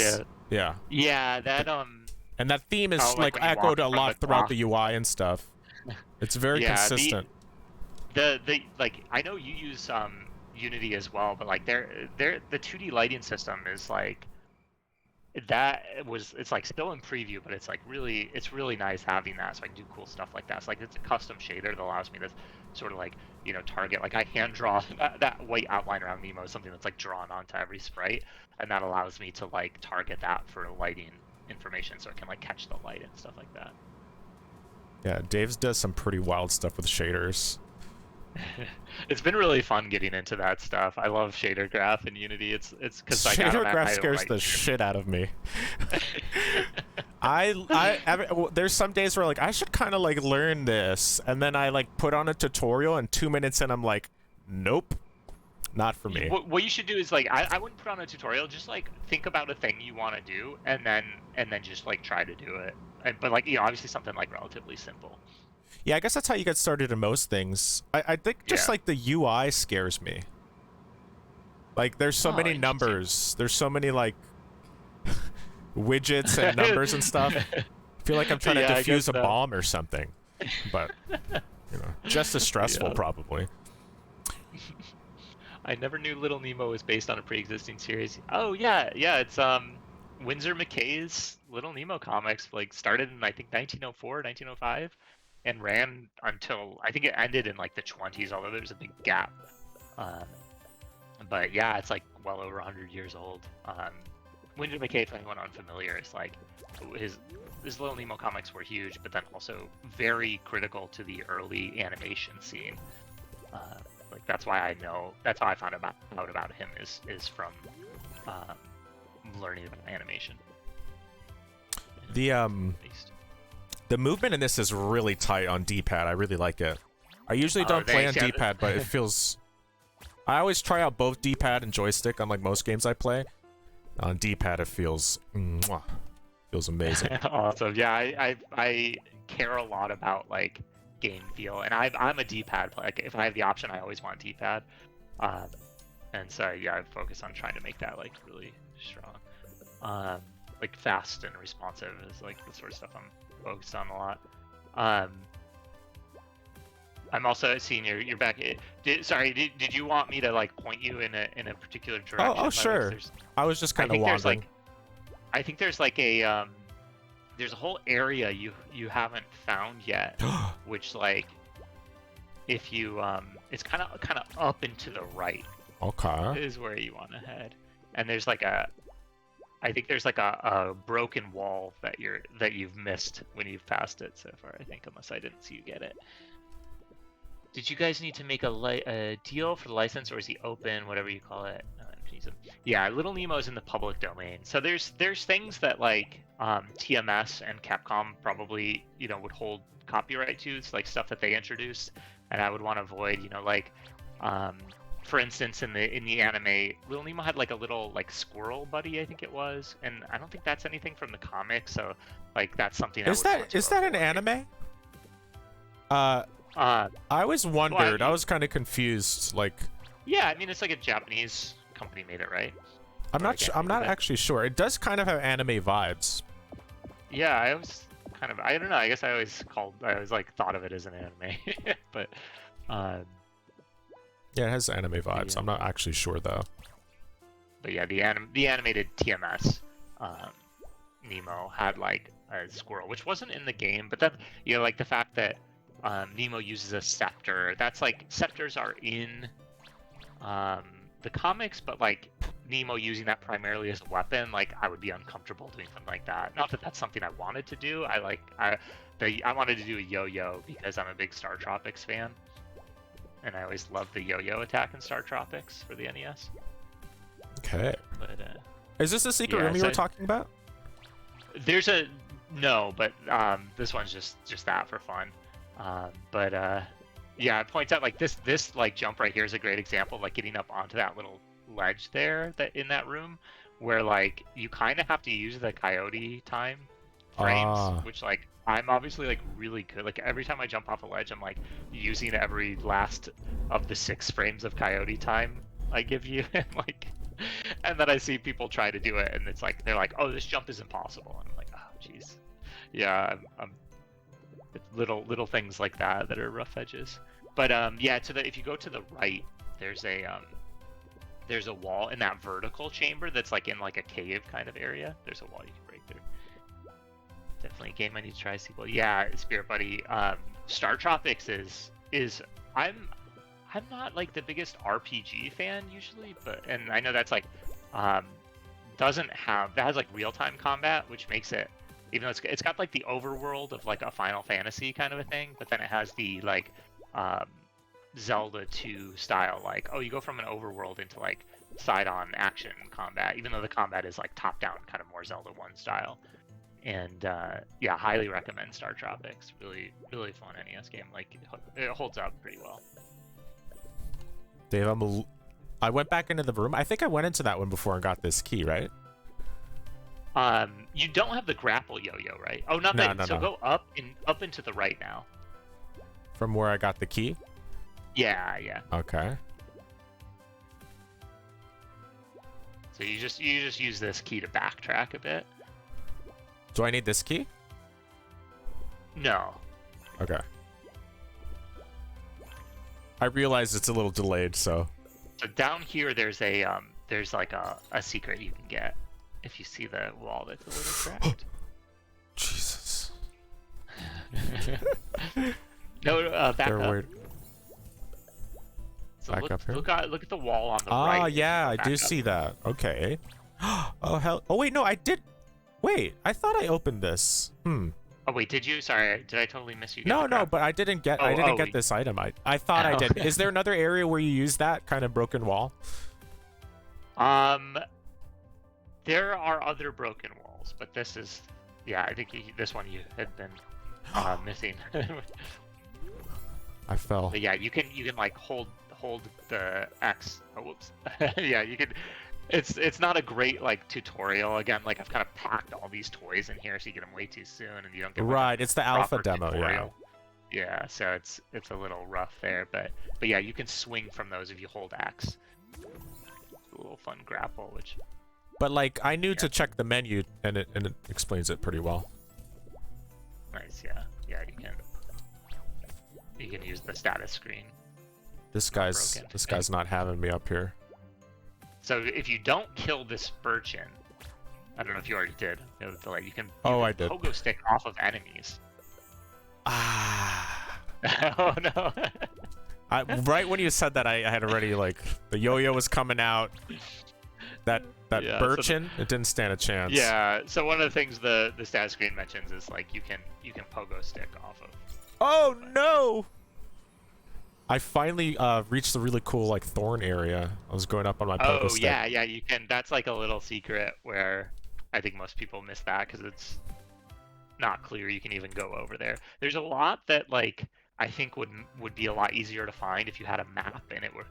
Yeah, that and that theme is like like when you echoed a walk from lot the throughout clock. the UI and stuff. It's very Yeah, consistent. the like, I know you use Unity as well, but like the 2D lighting system is like, it's like still in preview, but it's like it's really nice having that, so I can do cool stuff like that. It's like it's a custom shader that allows me to sort of like, you know, target, like I hand draw that white outline around Nemo is something that's like drawn onto every sprite, and that allows me to like target that for lighting information, so it can like catch the light and stuff like that. Yeah, Dave's does some pretty wild stuff with shaders. It's been really fun getting into that stuff. I love shader graph in Unity. It's because like, Shader graph scares the shit out of me. There's some days where like I should kind of like learn this, and then I like put on a tutorial, and 2 minutes in I'm like, nope, not for me. What you should do is like, I wouldn't put on a tutorial. Just like think about a thing you want to do, and then just like try to do it. But like, you know, obviously something like relatively simple. Yeah, I guess that's how you get started in most things. I think just like the UI scares me. Like there's so many numbers. There's so many like widgets and numbers and stuff. I feel like I'm trying to defuse a bomb or something. But, you know, just as stressful probably. I never knew Little Nemo was based on a pre-existing series. Oh yeah, it's Winsor McKay's Little Nemo comics, like started in I think 1904, 1905. And ran until, I think it ended in like the 20s, although there's a big gap. But yeah, it's like well over 100 years old. Winsor McKay, for anyone unfamiliar, is like his Little Nemo comics were huge, but then also very critical to the early animation scene. Like that's how I found out about him is from learning about animation. The movement in this is really tight on D-pad. I really like it. I usually don't play on D-pad, but it feels... I always try out both D-pad and joystick on like most games I play. On D-pad, it feels... feels amazing. Awesome. Yeah, I care a lot about like game feel, and I'm a D-pad player. Like, if I have the option, I always want D-pad. And so yeah, I focus on trying to make that like really strong. Like fast and responsive is like the sort of stuff I'm focused on a lot. I'm also seeing you're back. Did you want me to like point you in a particular direction? Oh sure. I was just kind of wandering. I think there's like a there's a whole area you haven't found yet, which like if you it's kind of up and to the right. Okay. Is where you want to head, and there's like a I think there's like a broken wall that you've missed when you've passed it so far. I think, unless I didn't see you get it. Did you guys need to make a deal for the license, or is he open, whatever you call it? Yeah, Little Nemo's in the public domain. So there's things that like TMS and Capcom probably would hold copyright to. It's like stuff that they introduced, and I would want to avoid. Like for instance, in the anime, Little Nemo had like a little like squirrel buddy, I think it was, and I don't think that's anything from the comic. So like that's something. Is that an anime? I always wondered. Well, I was kind of confused. Like, yeah, I mean, it's like a Japanese company made it, right? I'm not actually sure. It does kind of have anime vibes. Yeah, I was kind of. I don't know. I guess I always like thought of it as an anime, but. Yeah, it has anime vibes. Yeah. I'm not actually sure though. But yeah, the animated TMS Nemo had like a squirrel, which wasn't in the game, but that like the fact that Nemo uses a scepter. That's like scepters are in the comics, but like Nemo using that primarily as a weapon, like I would be uncomfortable doing something like that. Not that that's something I wanted to do. I wanted to do a yo-yo because I'm a big Star Tropics fan, and I always loved the yo-yo attack in Star Tropics for the NES. Okay. But is this the secret room you were talking about? There's no, but this one's just that for fun. Yeah, it points out like this like jump right here is a great example of like getting up onto that little ledge there that in that room where like you kind of have to use the coyote time frames, which like I'm obviously like really good. Like every time I jump off a ledge, I'm like using every last of the 6 frames of coyote time I give you, and then I see people try to do it, and it's like they're like, "Oh, this jump is impossible," and I'm like, "Oh, jeez." Yeah, it's little things like that are rough edges. But yeah, if you go to the right, there's a wall in that vertical chamber that's like in like a cave kind of area. There's a wall you can break through. Definitely a game I need to try sequel. Yeah, Spirit Buddy. Star Tropics is I'm not like the biggest RPG fan usually, and I know that's like that has like real-time combat, which makes it, even though it's got like the overworld of like a Final Fantasy kind of a thing, but then it has the like Zelda 2 style, like, oh, you go from an overworld into like side-on action combat, even though the combat is like top-down, kind of more Zelda 1 style. And yeah, highly recommend Star Tropics. Really, really fun NES game. Like it holds up pretty well. Dave, I went back into the room. I think I went into that one before and got this key, right? You don't have the grapple yo-yo, right? Oh, not that. So go up into the right now. From where I got the key? Yeah. Okay. So you just use this key to backtrack a bit. Do I need this key? No. Okay. I realize it's a little delayed, so. So down here, there's like a secret you can get if you see the wall that's a little cracked. Jesus. No, back up. Weird. So back up here. Look at the wall on the right. Oh yeah, I do see that. Okay. Oh hell. Oh wait, no, I did. Wait, I thought I opened this. Oh wait, did you? Sorry, did I totally miss you? No, but I didn't get. I didn't get this item. I thought I did. Is there another area where you use that kind of broken wall? There are other broken walls, but this is, yeah, I think this one you had been missing. I fell. But yeah, you can like hold the X. Oh, whoops. Yeah, you can. It's not a great like tutorial. Again, like I've kind of packed all these toys in here, so you get them way too soon, and you don't get right. It's the alpha demo, tutorial. Yeah. So it's a little rough there, but yeah, you can swing from those if you hold X. A little fun grapple, which. But like I knew to check the menu, and it explains it pretty well. Nice. Yeah. You can use the status screen. This guy's not having me up here. So if you don't kill this urchin, I don't know if you already did. You can I did. Pogo stick off of enemies. Ah. Oh no. Right when you said that, I had already like the yo-yo was coming out. that Yeah, Birchin, it didn't stand a chance. Yeah, so one of the things the status screen mentions is like you can pogo stick off of. Oh no! I finally reached the really cool like thorn area. I was going up on my pogo stick. Yeah, you can. That's like a little secret where I think most people miss that because it's not clear you can even go over there. There's a lot that like I think would be a lot easier to find if you had a map and it were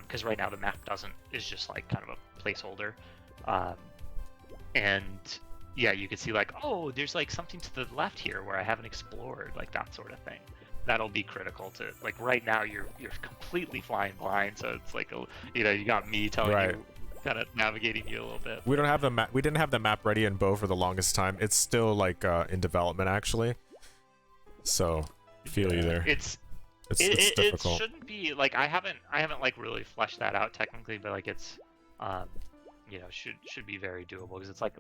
because right now the map is just like kind of a placeholder, and yeah, you could see like, oh, there's like something to the left here where I haven't explored, like that sort of thing. That'll be critical to like right now you're completely flying blind, so it's like you got me telling you, kind of navigating you a little bit. We don't have the map. We didn't have the map ready in Bo for the longest time. It's still like in development actually. So feel you there. It's difficult. It shouldn't be like I haven't like really fleshed that out technically, but like it's should be very doable because it's like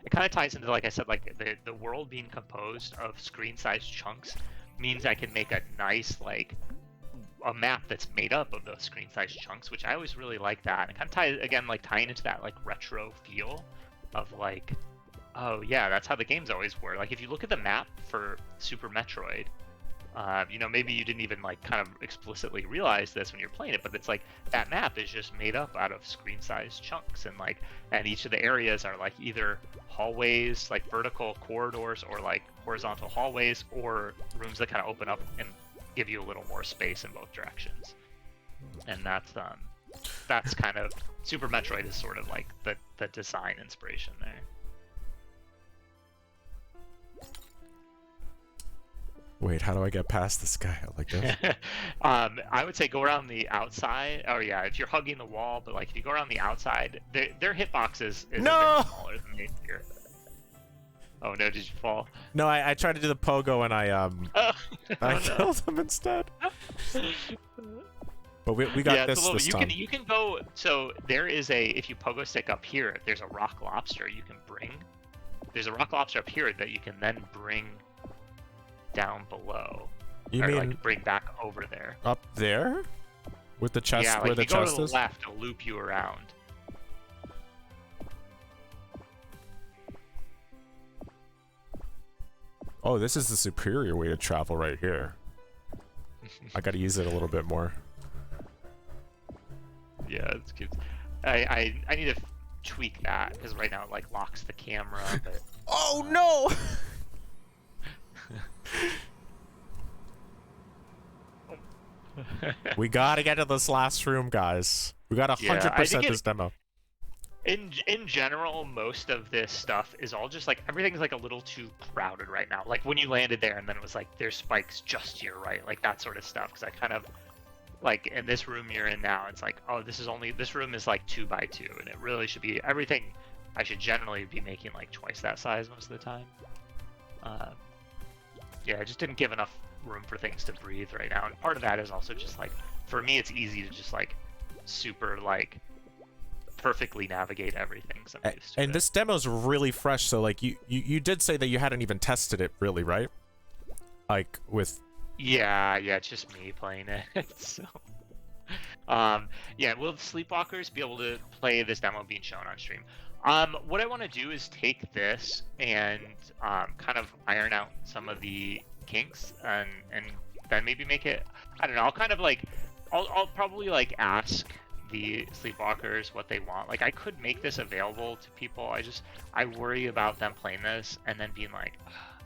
it kind of ties into, like I said, like the world being composed of screen-sized chunks means I can make a nice like a map that's made up of those screen-sized chunks, which I always really like that. And it kind of ties again, like tying into that like retro feel of like, oh yeah, that's how the games always were. Like if you look at the map for Super Metroid, maybe you didn't even like kind of explicitly realize this when you're playing it, but it's like that map is just made up out of screen-sized chunks, and each of the areas are like either hallways, like vertical corridors, or like horizontal hallways, or rooms that kind of open up and give you a little more space in both directions. And that's kind of Super Metroid is sort of like the design inspiration there. Wait, how do I get past this guy? Like this? I would say go around the outside. Oh yeah, if you're hugging the wall, but like if you go around the outside, their hitbox is a bit smaller than they here. Oh no, did you fall? No, I tried to do the pogo and I killed him instead. But we got this time. You can go. So there is if you pogo stick up here, there's a rock lobster you can bring. There's a rock lobster up here that you can then bring down below. Like bring back over there. Up there? With the chest, yeah, like where the chest is? Yeah, go to the left, it'll loop you around. Oh, this is the superior way to travel right here. I gotta use it a little bit more. Yeah, it's good. I need to tweak that, because right now it like locks the camera, but... Oh no! We gotta get to this last room, guys. We got 100% this demo. In general, most of this stuff is all just like everything's like a little too crowded right now. Like when you landed there, and then it was like there's spikes just to your right, like that sort of stuff. Because I kind of like in this room you're in now, it's like, oh, this room is like 2 by 2, and it really should be everything. I should generally be making like twice that size most of the time. Yeah, I just didn't give enough room for things to breathe right now, and part of that is also just like, for me, it's easy to just like super like perfectly navigate everything. So I'm used to and this demo's really fresh, so like you did say that you hadn't even tested it really, right? Like with yeah, it's just me playing it. So yeah, will the Sleepwalkers be able to play this demo being shown on stream? What I want to do is take this and kind of iron out some of the kinks and then maybe make it, I don't know, I'll kind of like, I'll probably like ask the Sleepwalkers what they want. Like I could make this available to people. I worry about them playing this and then being like,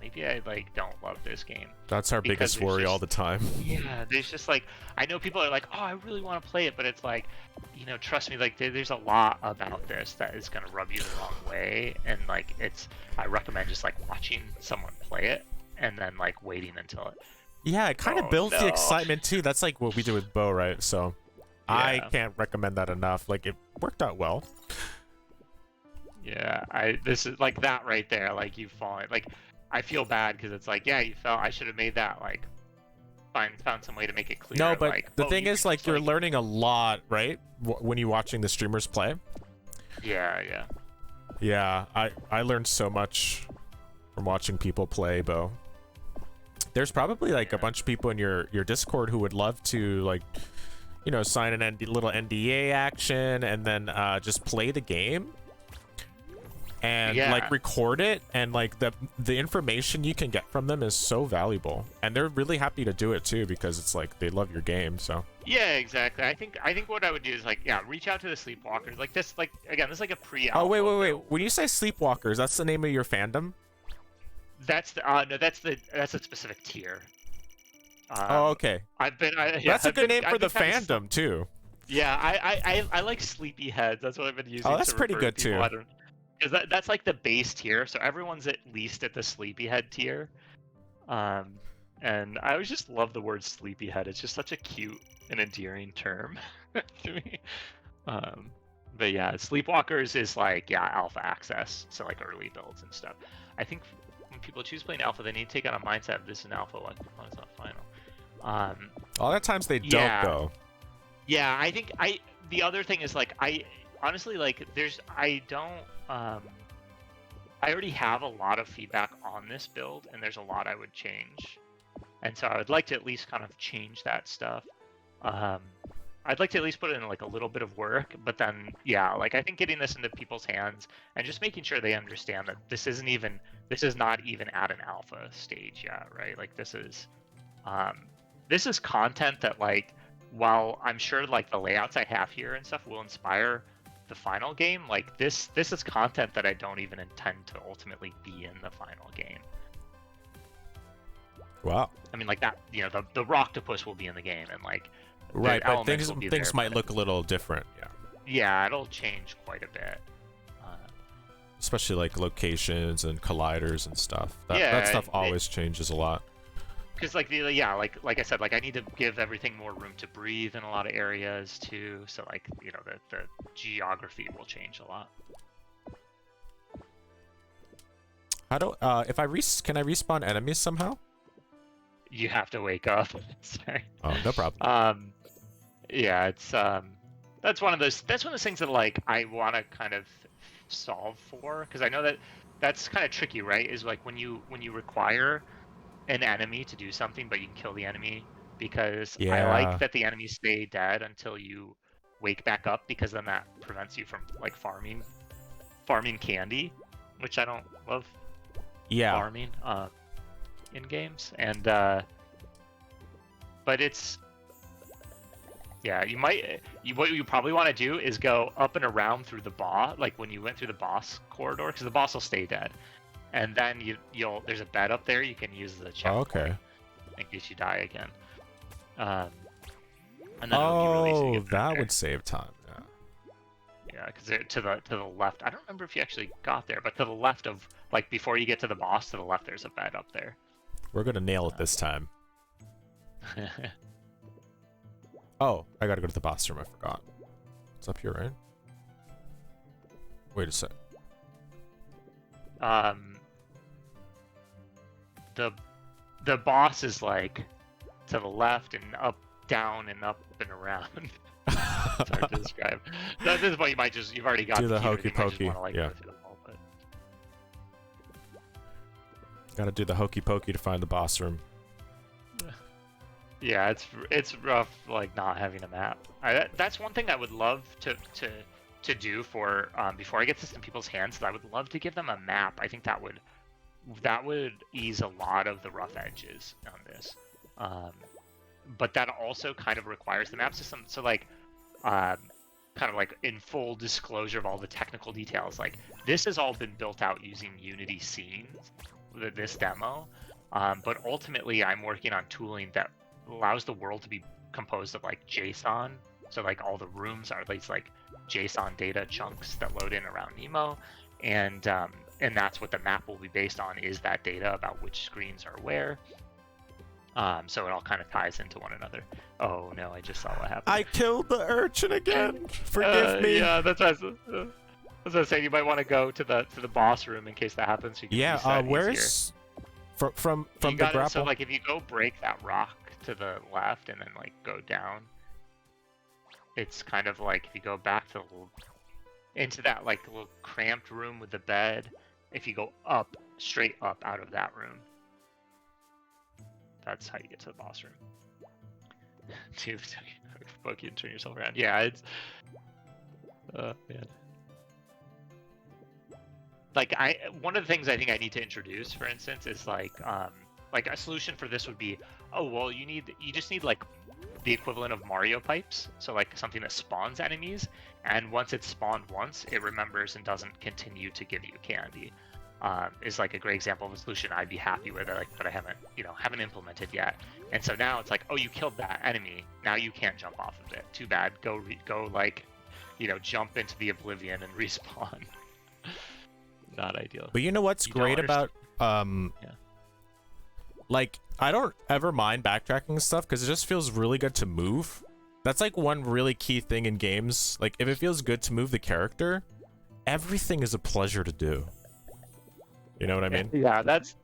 maybe I like don't love this game. That's our biggest worry all the time. Yeah, there's just like, I know people are like, oh, I really want to play it, but it's like, trust me, like there's a lot about this that is gonna rub you the wrong way, and like I recommend just like watching someone play it and then like waiting until it. Yeah, it kind of builds the excitement too. That's like what we did with Bo, right? So yeah. I can't recommend that enough. Like it worked out well. Yeah, this is like that right there. Like you've fallen. Like I feel bad because it's like, yeah, you fell. I should have made that like found some way to make it clear. No, but like, the thing is, like, you're learning a lot, right? When you're watching the streamers play. Yeah. Yeah, I learned so much from watching people play, Bo. There's probably like a bunch of people in your Discord who would love to like, you know, sign an little NDA action and then just play the game and like record it, and like the information you can get from them is so valuable, and they're really happy to do it too because it's like they love your game. So yeah, exactly. I think what I would do is like reach out to the Sleepwalkers, like this, like again, this is like a pre-alpha. Oh wait, when you say Sleepwalkers, that's the name of your fandom? That's the no, that's a specific tier. Oh, okay. That's a good name for the fandom too. Yeah, I like sleepyheads. That's what I've been using. Oh, that's pretty good too. Because that's like the base tier, so everyone's at least at the sleepyhead tier. And I always just love the word sleepyhead. It's just such a cute and endearing term to me. But yeah, Sleepwalkers is like alpha access, so like early builds and stuff. I think when people choose playing alpha, they need to take on a mindset of this is an alpha, like it's not final. A lot of times they don't though. Yeah, I think the other thing is like I honestly like I already have a lot of feedback on this build, and there's a lot I would change, and so I would like to at least kind of change that stuff. I'd like to at least put in like a little bit of work, but then like I think getting this into people's hands and just making sure they understand that this is not even at an alpha stage yet, right? Like this is content that, like, while I'm sure like the layouts I have here and stuff will inspire the final game, like this is content that I don't even intend to ultimately be in the final game. Wow. I mean, like that, you know, the Rocktopus will be in the game, and like right, but things might look a little different. Yeah, it'll change quite a bit. Especially like locations and colliders and stuff. That stuff always changes a lot. Because like I said, like I need to give everything more room to breathe in a lot of areas too. So like, you know, the geography will change a lot. How do can I respawn enemies somehow? You have to wake up. Sorry. Oh, no problem. Yeah, it's that's one of those things that like I want to kind of solve for, because I know that's kind of tricky, right? Is like when you require an enemy to do something, but you can kill the enemy, because I like that the enemies stay dead until you wake back up, because then that prevents you from like farming candy, which I don't love. Farming in games, and but it's what you probably want to do is go up and around through the boss, like when you went through the boss corridor, because the boss will stay dead. And then there's a bed up there you can use the checkpoint in case you die again. And then that would save time. Yeah, because to the left, I don't remember if you actually got there, but to the left of, like, before you get to the boss, to the left, there's a bed up there. We're gonna nail it this time. Oh, I gotta go to the boss room. I forgot. It's up here, right? Wait a sec. The boss is like to the left and up, down, and up and around. It's hard to describe. This is what you've already got. Do the hokey pokey. Gotta do the hokey pokey to find the boss room. Yeah, it's rough, like not having a map. That's one thing I would love to do for before I get this in people's hands. I would love to give them a map. I think that would ease a lot of the rough edges on this. But that also kind of requires the map system. So like, kind of like in full disclosure of all the technical details, like this has all been built out using Unity scenes, this demo. But ultimately, I'm working on tooling that allows the world to be composed of like JSON. So like all the rooms are these like JSON data chunks that load in around Nemo, and that's what the map will be based on, is that data about which screens are where. So it all kind of ties into one another. Oh no, I just saw what happened. I killed the urchin again. Forgive me. Yeah, that's what I was saying. You might want to go to the boss room in case that happens. So you can where's from the grapple? So like if you go break that rock to the left and then like go down, it's kind of like if you go back to into that like little cramped room with the bed, if you go up, straight up out of that room, that's how you get to the boss room. to poke you and turn yourself around. Yeah, it's man. Like one of the things I think I need to introduce, for instance, is like a solution for this would be, oh well, you just need like the equivalent of Mario pipes, so like something that spawns enemies, and once it's spawned once, it remembers and doesn't continue to give you candy. Is like a great example of a solution I'd be happy with, like, but I haven't implemented yet. And so now it's like, oh, you killed that enemy, now you can't jump off of it. Too bad. Go like, jump into the oblivion and respawn. Not ideal. But you know what's great about like, I don't ever mind backtracking stuff because it just feels really good to move. That's like one really key thing in games. Like, if it feels good to move the character, everything is a pleasure to do. You know what I mean? Yeah, that's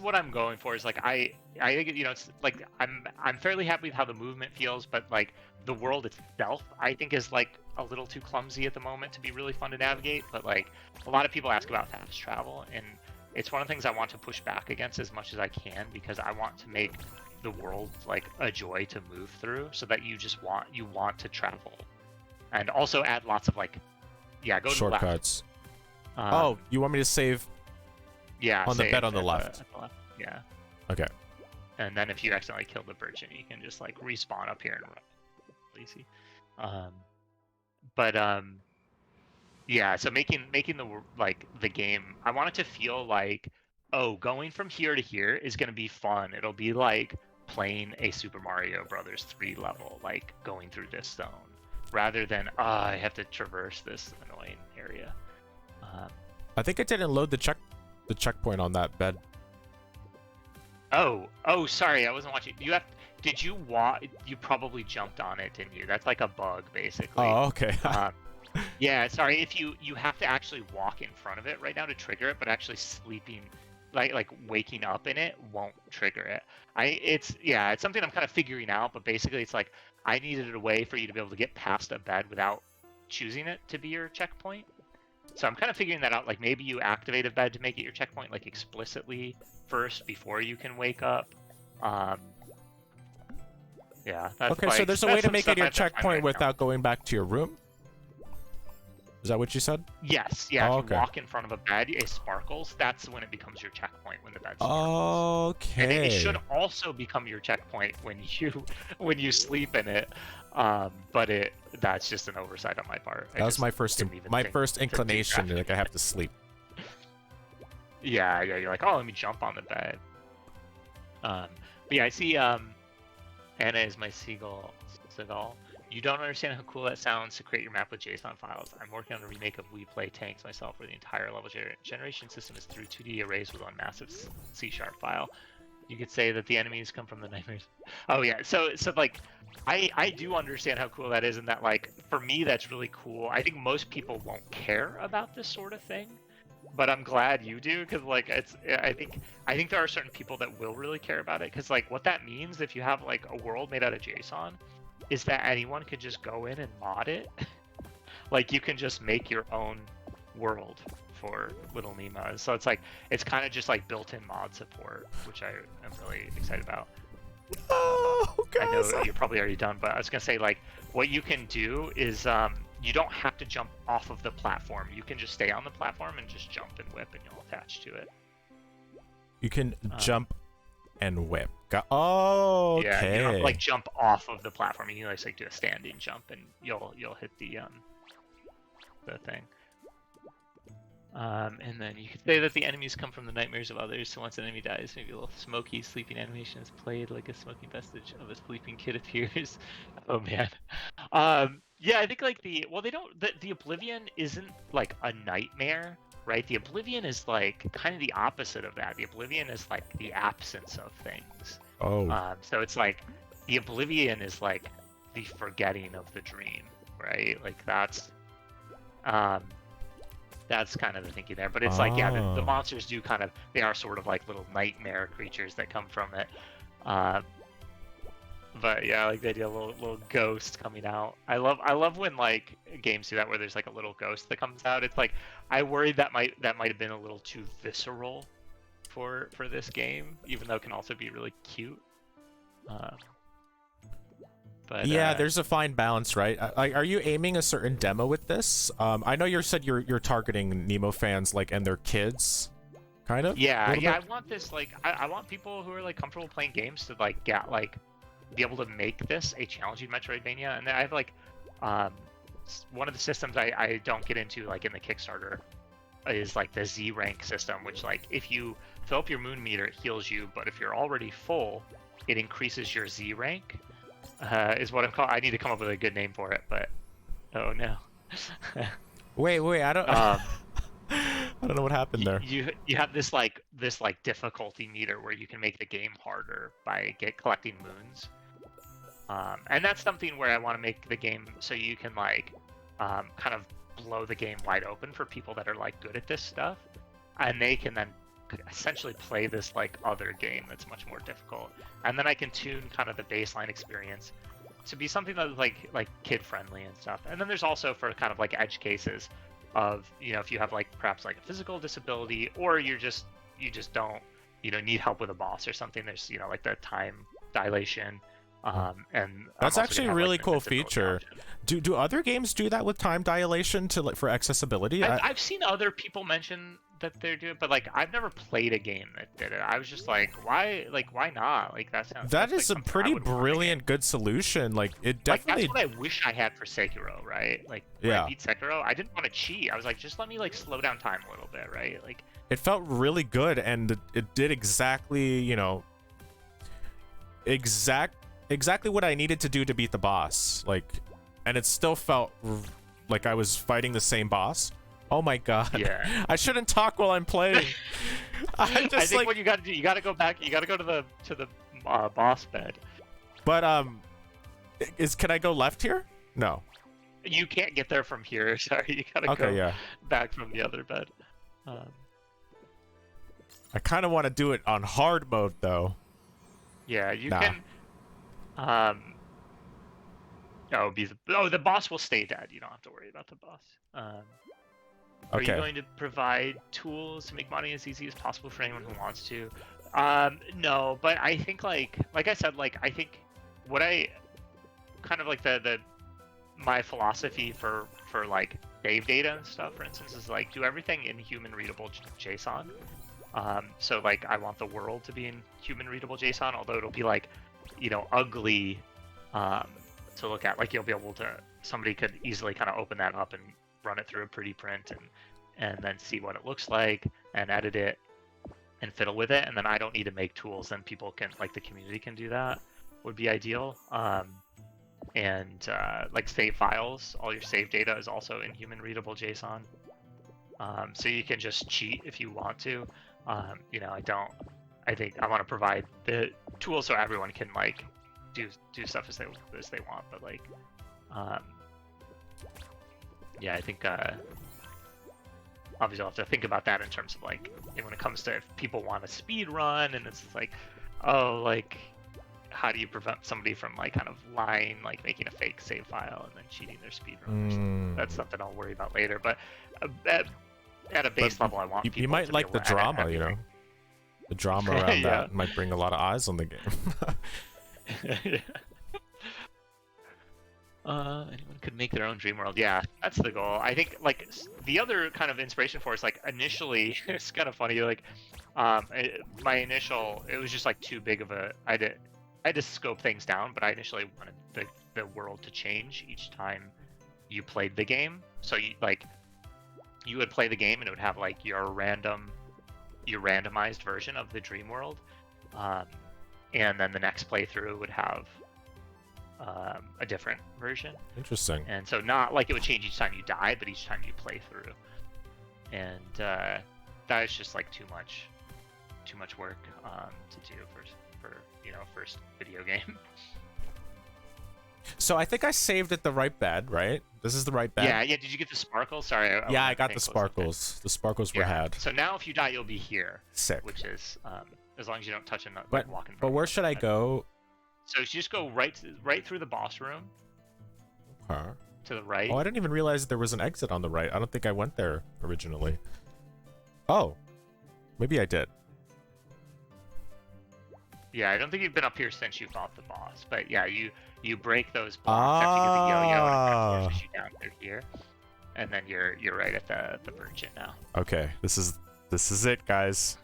what I'm going for. Is like I think it's like I'm fairly happy with how the movement feels, but like the world itself, I think is like a little too clumsy at the moment to be really fun to navigate. But like a lot of people ask about fast travel, and it's one of the things I want to push back against as much as I can, because I want to make the world like a joy to move through, so that you want to travel, and also add lots of like, go shortcuts. To the left. Oh, you want me to save? Yeah, on the bed on the left. Yeah. Okay. And then if you accidentally kill the virgin, you can just like respawn up here and run. Easy. Yeah. So making the game, I want it to feel like, oh, going from here to here is gonna be fun. It'll be like playing a Super Mario Brothers 3 level, like going through this zone, rather than I have to traverse this annoying area. I think I didn't load the checkpoint on that bed. Oh, sorry, I wasn't watching. Did you you probably jumped on it, didn't you? That's like a bug, basically. Oh, okay. Yeah, sorry, if you have to actually walk in front of it right now to trigger it, but actually sleeping, like waking up in it won't trigger it. It's something I'm kind of figuring out, but basically it's like I needed a way for you to be able to get past a bed without choosing it to be your checkpoint. So I'm kind of figuring that out. Like maybe you activate a bed to make it your checkpoint, like explicitly first before you can wake up. Yeah. Okay, so there's a way to make it your checkpoint without going back to your room? Is that what you said? Yes. Yeah. If you walk in front of a bed, it sparkles. That's when it becomes your checkpoint, when the bed sparkles. Okay. And it should also become your checkpoint when you sleep in it. But that's just an oversight on my part. That was my first inclination. Like, I have to sleep. Yeah. You're like, oh, let me jump on the bed. But yeah, I see. Anna is my seagull. You don't understand how cool that sounds to create your map with JSON files. I'm working on a remake of We Play Tanks myself, where the entire level generation system is through 2D arrays with one massive C# file. You could say that the enemies come from the nightmares. Oh yeah, so like, I do understand how cool that is, and that like for me that's really cool. I think most people won't care about this sort of thing, but I'm glad you do, because like I think there are certain people that will really care about it, because like what that means if you have like a world made out of JSON is that anyone could just go in and mod it. Like you can just make your own world for Little Nemo. So it's kind of just like built-in mod support, which I am really excited about. Oh, I know you're probably already done, but I was gonna say, like, what you can do is you don't have to jump off of the platform. You can just stay on the platform and just jump and whip, and you'll attach to it. You can jump and whip. Oh, okay. Yeah, you don't like jump off of the platform. You can like do a standing jump, and you'll hit the thing. And then you could say that the enemies come from the nightmares of others. So once an enemy dies, maybe a little smoky sleeping animation is played, like a smoky vestige of a sleeping kid appears. Oh man. Yeah, I think like the Oblivion isn't like a nightmare, right? The Oblivion is like kind of the opposite of that. The Oblivion is like the absence of things. Oh. So it's like the Oblivion is like the forgetting of the dream, right? Like that's kind of the thinking there. But it's like, yeah, the monsters they are sort of like little nightmare creatures that come from it. But yeah, like the idea of a little ghost coming out. I love when like games do that, where there's like a little ghost that comes out. It's like, I worried that might have been a little too visceral for this game, even though it can also be really cute. But yeah, there's a fine balance, right? Are you aiming a certain demo with this? I know you said you're targeting Nemo fans, like, and their kids, kind of. yeah, a little yeah. bit? I want this like I want people who are like comfortable playing games to like get like be able to make this a challenging Metroidvania. And I have like one of the systems I don't get into like in the Kickstarter is like the Z rank system, which like if you fill up your moon meter, it heals you, but if you're already full, it increases your Z rank. Is what I'm calling. I need to come up with a good name for it, but oh no. Wait, I don't. I don't know what happened there. You have this difficulty meter where you can make the game harder by collecting moons, and that's something where I want to make the game so you can like kind of blow the game wide open for people that are like good at this stuff, and they can then essentially play this like other game that's much more difficult, and then I can tune kind of the baseline experience to be something that's like kid friendly and stuff. And then there's also for kind of like edge cases of, you know, if you have like perhaps like a physical disability, or you just don't, you know, need help with a boss or something, there's, you know, like the time dilation. And that's actually a really cool feature. Do other games do that with time dilation to like for accessibility? I've seen other people mention that they're doing, but like I've never played a game that did it. I was just like, why not? Like that is a pretty brilliant, good solution. Like it definitely. Like, that's what I wish I had for Sekiro, right? Like when I beat Sekiro, I didn't want to cheat. I was like, just let me like slow down time a little bit, right? Like it felt really good, and it did exactly, you know, exactly what I needed to do to beat the boss. Like, and it still felt like I was fighting the same boss. Oh my god. Yeah. I shouldn't talk while I'm playing. I think what you got to do, you got to go back. You got to go to the boss bed. But can I go left here? No. You can't get there from here. Sorry, you got to go back from the other bed. I kind of want to do it on hard mode though. Yeah, you can. The boss will stay dead. You don't have to worry about the boss. Are you going to provide tools to make money as easy as possible for anyone who wants to? No, but I think like I said, like I think what I kind of like my philosophy for like save data and stuff, for instance, is like do everything in human readable JSON. So like I want the world to be in human readable JSON, although it'll be like, you know, ugly to look at. Like you'll be able to, somebody could easily kind of open that up and run it through a pretty print and then see what it looks like and edit it and fiddle with it. And then I don't need to make tools. Then people can, like the community can do that, would be ideal. And like save files, all your save data is also in human readable JSON. So you can just cheat if you want to. You know, I think I want to provide the tools so everyone can like do stuff as they want. But like, yeah, I think obviously I'll have to think about that in terms of like when it comes to if people want a speed run and it's like, oh, like how do you prevent somebody from like kind of lying, like making a fake save file and then cheating their speed run or something. That's something I'll worry about later. But at a base level, I want people you might to like the drama, you know. The drama around that might bring a lot of eyes on the game. Anyone could make their own dream world. Yeah, that's the goal. I think like the other kind of inspiration for it is like initially it's kind of funny. Like my initial, it was just like too big of a. I had to scope things down, but I initially wanted the world to change each time you played the game. So you would play the game and it would have like your randomized version of the dream world, and then the next playthrough would have a different version. Interesting. And so not like it would change each time you die, but each time you play through. And that is just like too much work to do for you know, first video game. So I think I saved at the right bed, right? This is the right bed. Yeah. Did you get the sparkles? Sorry. I got the sparkles. The sparkles were had. So now if you die, you'll be here. Sick. Which is as long as you don't touch another. But walking. But where should I go? So you just go right through the boss room. Okay. To the right. Oh, I didn't even realize there was an exit on the right. I don't think I went there originally. Oh, maybe I did. Yeah, I don't think you've been up here since you fought the boss, but yeah, you break those blocks after you get the yo-yo, and it kind of Ah. forces you down through here, and then you're right at the merchant now. Okay, this is it, guys.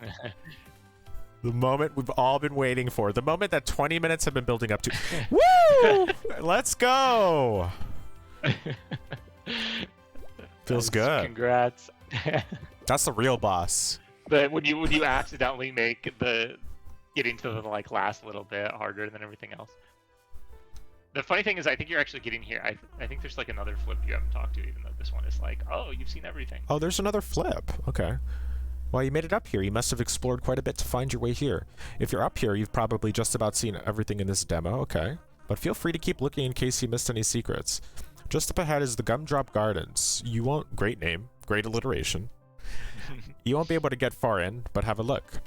The moment we've all been waiting for. The moment that 20 minutes have been building up to. Woo! Let's go! Feels good. Congrats. That's the real boss. But when you accidentally make the getting to the like last little bit harder than everything else. The funny thing is, I think you're actually getting here. I think there's like another flip you haven't talked to, even though this one is like, oh, you've seen everything. Oh, there's another flip. Okay. Well, you made it up here. You must have explored quite a bit to find your way here. If you're up here, you've probably just about seen everything in this demo. Okay. But feel free to keep looking in case you missed any secrets. Just up ahead is the Gumdrop Gardens. You won't... Great name. Great alliteration. You won't be able to get far in, but have a look.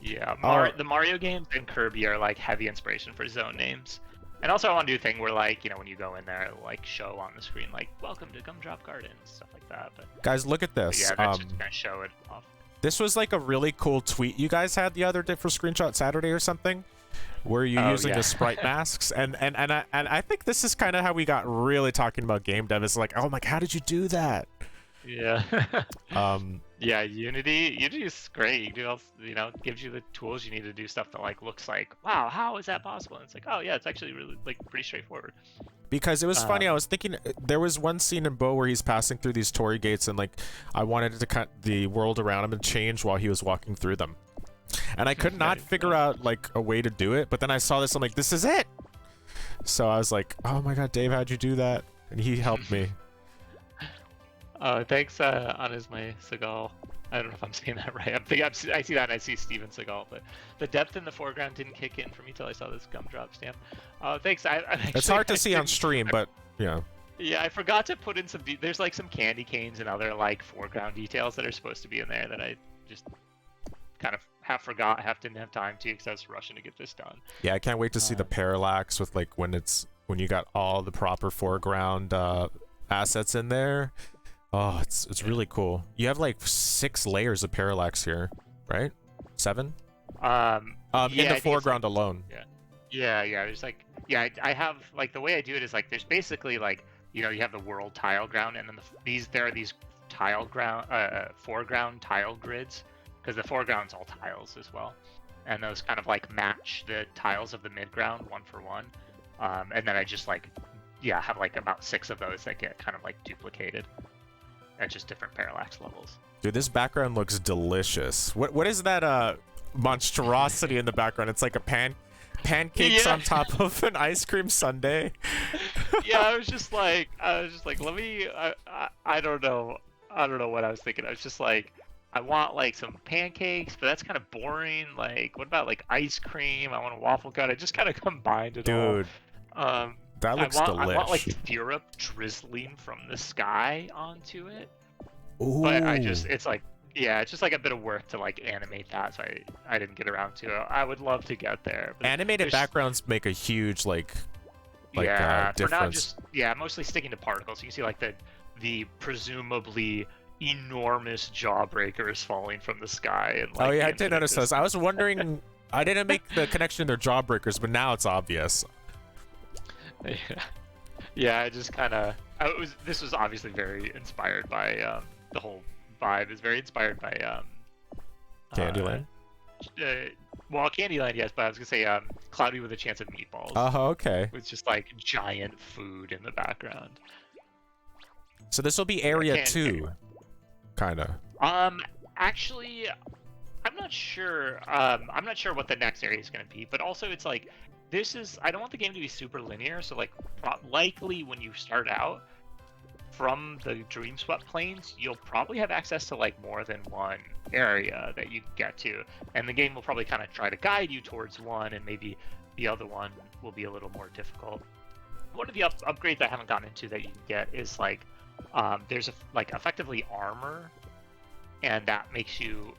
Yeah, the Mario games and Kirby are like heavy inspiration for zone names. And also I want to do a thing where like, you know, when you go in there, it'll like show on the screen like, welcome to Gumdrop Gardens, stuff like that. But guys, look at this. yeah, that's just gonna show it off. This was like a really cool tweet you guys had the other day for Screenshot Saturday or something, where you're using the sprite masks, and I think this is kind of how we got really talking about game dev. It's like, oh my, how did you do that? Yeah. Yeah, Unity is great. You do all, you know, it gives you the tools you need to do stuff that like looks like, wow, how is that possible? And it's like, oh yeah, it's actually really like pretty straightforward. Because it was funny, I was thinking there was one scene in Bo where he's passing through these torii gates, and like I wanted to cut the world around him and change while he was walking through them, and I could not figure out like a way to do it. But then I saw this, I'm like, this is it. So I was like, oh my god, Dave, how'd you do that? And he helped me. Thanks, Anismay Segal. I don't know if I'm saying that right. I see that and I see Steven Seagal, but the depth in the foreground didn't kick in for me till I saw this gumdrop stamp. Thanks. It's hard to see on stream, but yeah. Yeah, I forgot to put in some. There's like some candy canes and other like foreground details that are supposed to be in there that I just kind of half forgot, didn't have time to because I was rushing to get this done. Yeah, I can't wait to see the parallax with like when you got all the proper foreground assets in there. Oh, it's really cool. You have like 6 layers of parallax here, right? 7? Yeah, in the foreground alone. Yeah. There's like, I have like the way I do it is like there's basically like, you know, you have the world tile ground, and then there are these tile ground foreground tile grids, because the foreground's all tiles as well, and those kind of like match the tiles of the midground one for one, and then I just like have like about 6 of those that get kind of like duplicated at just different parallax levels. Dude, this background looks delicious. What is that monstrosity in the background? It's like a pancakes on top of an ice cream sundae. Yeah, I was just like let me I don't know what I was thinking. I was just like, I want like some pancakes, but that's kind of boring. Like, what about like ice cream? I want a waffle cone. I just kind of combined it all. Dude, that looks delicious. I want like syrup drizzling from the sky onto it. Ooh. But it's like, it's just like a bit of work to like animate that, so I didn't get around to it. I would love to get there. But animated backgrounds make a huge difference. For now, just mostly sticking to particles. You can see like the presumably enormous jawbreakers falling from the sky. And like, oh yeah, I did notice those. I was wondering, I didn't make the connection to their jawbreakers, but now it's obvious. Yeah, I just kind of. This was obviously very inspired by the whole vibe. Is very inspired by Candyland. Well, Candyland, yes, but I was gonna say Cloudy with a Chance of Meatballs. Oh, okay. With just like giant food in the background. So this will be area 2, kind of. Actually, I'm not sure. I'm not sure what the next area is gonna be, but also it's like. I don't want the game to be super linear, so like likely when you start out from the Dreamswept Plains, you'll probably have access to like more than one area that you get to, and the game will probably kind of try to guide you towards one, and maybe the other one will be a little more difficult. One of the upgrades I haven't gotten into that you can get is like there's effectively armor, and that makes you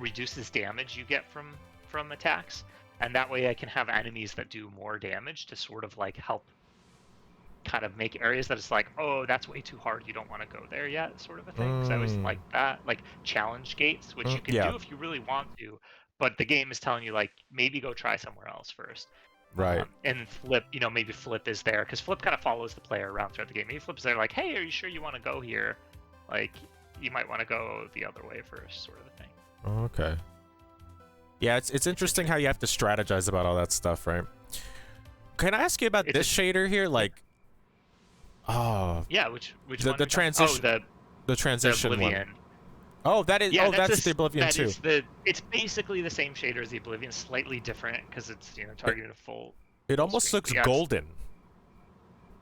reduces damage you get from attacks. And that way I can have enemies that do more damage to sort of like help kind of make areas that it's like, oh, that's way too hard, you don't want to go there yet, sort of a thing. So I always like that, like challenge gates, which you can do if you really want to, but the game is telling you like maybe go try somewhere else first. Right. And Flip, maybe Flip is there because Flip kind of follows the player around throughout the game. Maybe Flip's there like, hey, are you sure you want to go here? Like, you might want to go the other way first, sort of a thing. Oh, okay. Yeah, it's interesting how you have to strategize about all that stuff, right? Can I ask you about this shader here? Like, yeah, which the transition, the transition Oblivion. one. Oh, that is. Yeah, that's the Oblivion too. It's basically the same shader as the Oblivion, slightly different because it's targeting a full. It almost looks golden.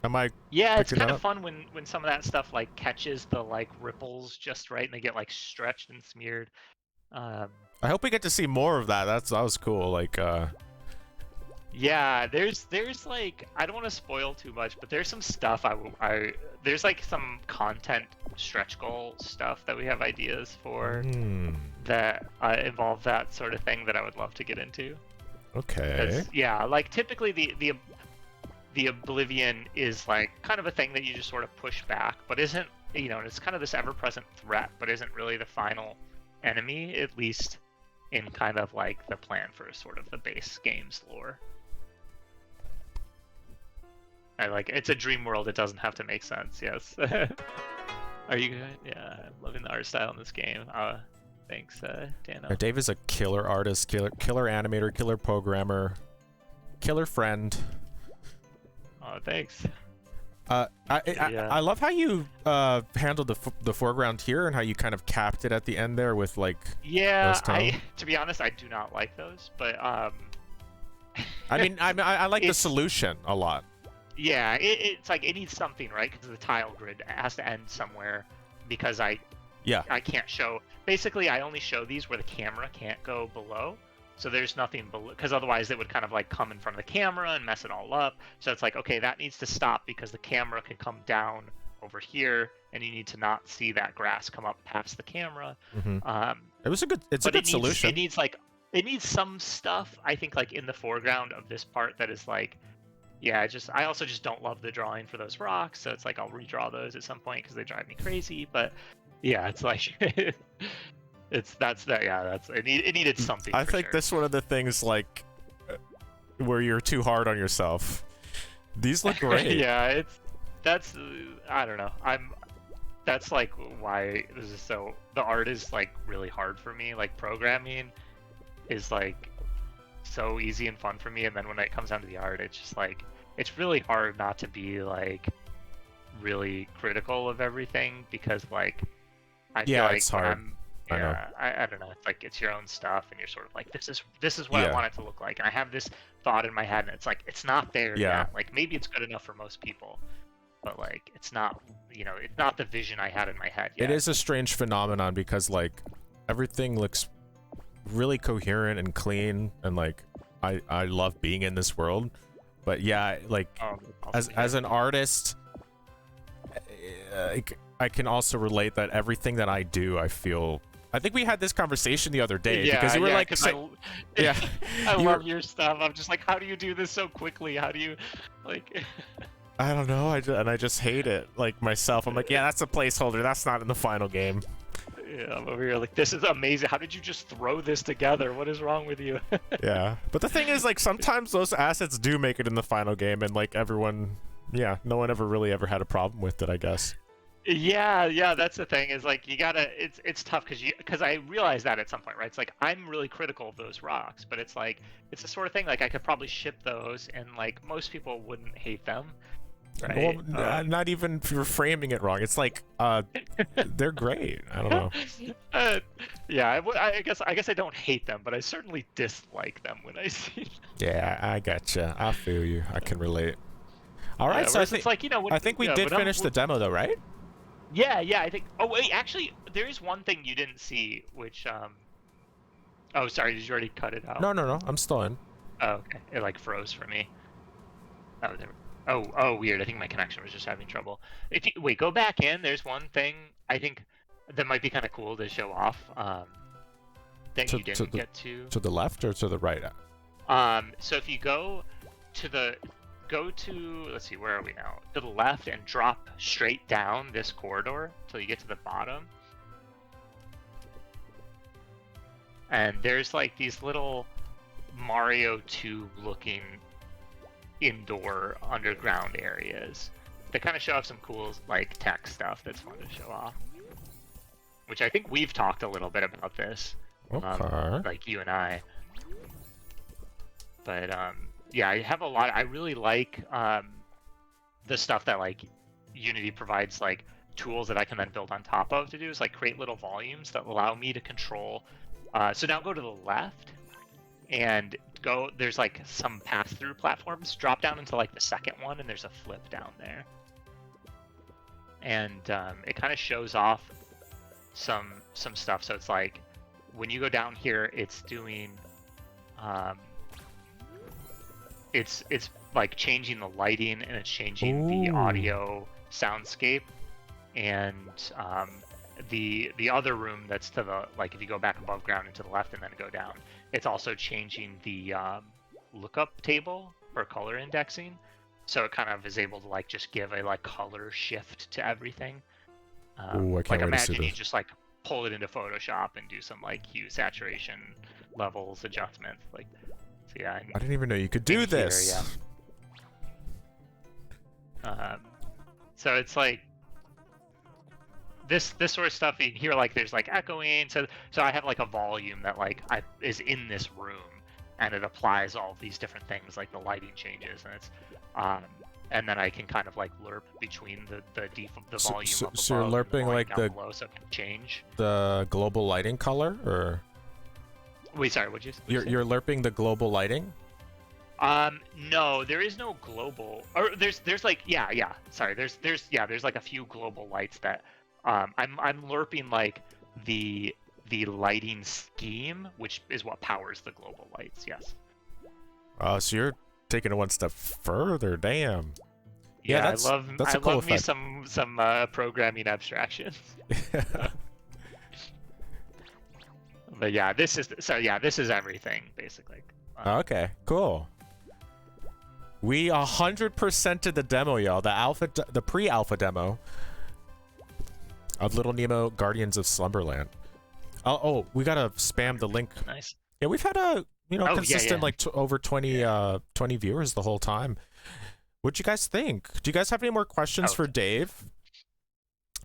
Am I? Yeah, it's kind of fun when some of that stuff like catches the like ripples just right and they get like stretched and smeared. I hope we get to see more of that. That was cool. Like. Yeah, there's like, I don't want to spoil too much, but there's some stuff there's like some content stretch goal stuff that we have ideas for that involve that sort of thing that I would love to get into. Okay. Yeah, like typically the Oblivion is like kind of a thing that you just sort of push back, but isn't, it's kind of this ever-present threat, but isn't really the final enemy, at least in kind of like the plan for sort of the base game's lore. It's a dream world. It doesn't have to make sense. Yes. Are you good? Yeah, I'm loving the art style in this game. Thanks, Dano. Dave is a killer artist, killer animator, killer programmer, killer friend. Oh, thanks. I love how you handled the foreground here and how you kind of capped it at the end there with like. Yeah, to be honest, I do not like those, but I mean, I like the solution a lot. Yeah, it's like it needs something, right? Because the tile grid has to end somewhere. Because I can't show. Basically, I only show these where the camera can't go below. So there's nothing below, because otherwise it would kind of like come in front of the camera and mess it all up. So it's like, okay, that needs to stop because the camera can come down over here, and you need to not see that grass come up past the camera. It's a good solution. It needs some stuff, I think, like in the foreground of this part that is like. Yeah, I also just don't love the drawing for those rocks, so it's like I'll redraw those at some point because they drive me crazy. But yeah, it's like it needed something. I think that's one of the things like where you're too hard on yourself. These look great. Yeah, I don't know. That's like why this is so. The art is like really hard for me. Like programming is like so easy and fun for me, and then when it comes down to the art, it's just like it's really hard not to be like really critical of everything because like I feel like it's hard. I don't know. It's like it's your own stuff, and you're sort of like this is what I want it to look like, and I have this thought in my head, and it's like it's not there yet. Like maybe it's good enough for most people, but like it's not it's not the vision I had in my head yet. It is a strange phenomenon because like everything looks really coherent and clean, and like I love being in this world, but yeah, like as an artist, I can also relate that everything that I do, I think we had this conversation the other day because you were like, I love your stuff. I'm just like, how do you do this so quickly? How do you like? I don't know. I just hate it like myself. I'm like, yeah, that's a placeholder. That's not in the final game. Yeah, I'm over here like, this is amazing. How did you just throw this together? What is wrong with you? Yeah, but the thing is, like, sometimes those assets do make it in the final game, and like everyone, no one ever had a problem with it, I guess. Yeah, that's the thing. Is like you gotta. It's tough because I realized that at some point, right? It's like I'm really critical of those rocks, but it's like it's the sort of thing like I could probably ship those, and like most people wouldn't hate them. Right. Well, not even if you're framing it wrong. It's like, they're great. I don't know. I guess I don't hate them, but I certainly dislike them when I see them. Yeah, I gotcha. I feel you. I can relate. All right, so I think I think we did finish the demo, though, right? Yeah, I think. Oh wait, actually, there is one thing you didn't see, which Oh, sorry. Did you already cut it out? No. I'm still in. Oh, okay. It like froze for me. Oh, there. Oh, weird. I think my connection was just having trouble. If you wait, go back in. There's one thing I think that might be kind of cool to show off. That you didn't get to. To the left or to the right? So if you go to let's see, where are we now? To the left and drop straight down this corridor till you get to the bottom. and there's like these little Mario 2 looking indoor underground areas that kind of show off some cool like tech stuff that's fun to show off. Which I think we've talked a little bit about this, like you and I. But yeah, I have a lot. I really like the stuff that like Unity provides, like tools that I can then build on top of to do is like create little volumes that allow me to control. So now go to the left and go. There's like some pass-through platforms. Drop down into like the second one, and there's a flip down there. And it kind of shows off some stuff. So it's like when you go down here, it's doing it's like changing the lighting, and it's changing the audio soundscape, and the other room that's to the, like if you go back above ground and to the left and then go down, it's also changing the lookup table for color indexing, so it kind of is able to like just give a like color shift to everything. Ooh, I can't like wait imagine to see you this. just like pull it into Photoshop and do some like hue saturation levels adjustments, like. So yeah, I didn't even know you could do this. Here, yeah. So it's like this sort of stuff in here. Like there's like echoing. So I have like a volume that like is in this room, and it applies all these different things, like the lighting changes, and it's and then I can kind of like lerp between the volume So, up so above you're and lerping volume like down the below, so it can change. the global lighting color, or Wait, sorry, what'd you say? you're lerping the global lighting? No, there is no global, or there's like sorry, there's like a few global lights that I'm lerping like the lighting scheme, which is what powers the global lights. Yes. So you're taking it one step further. Damn. Yeah, that's I a cool love me effect. some programming abstractions. But yeah, this is everything basically. Okay, cool. We 100% did the demo, y'all. The pre-alpha demo of Little Nemo Guardians of Slumberland. Oh, we gotta spam the link. Nice. Yeah, we've had a consistent yeah. like over 20 20 viewers the whole time. What'd you guys think? Do you guys have any more questions for Dave?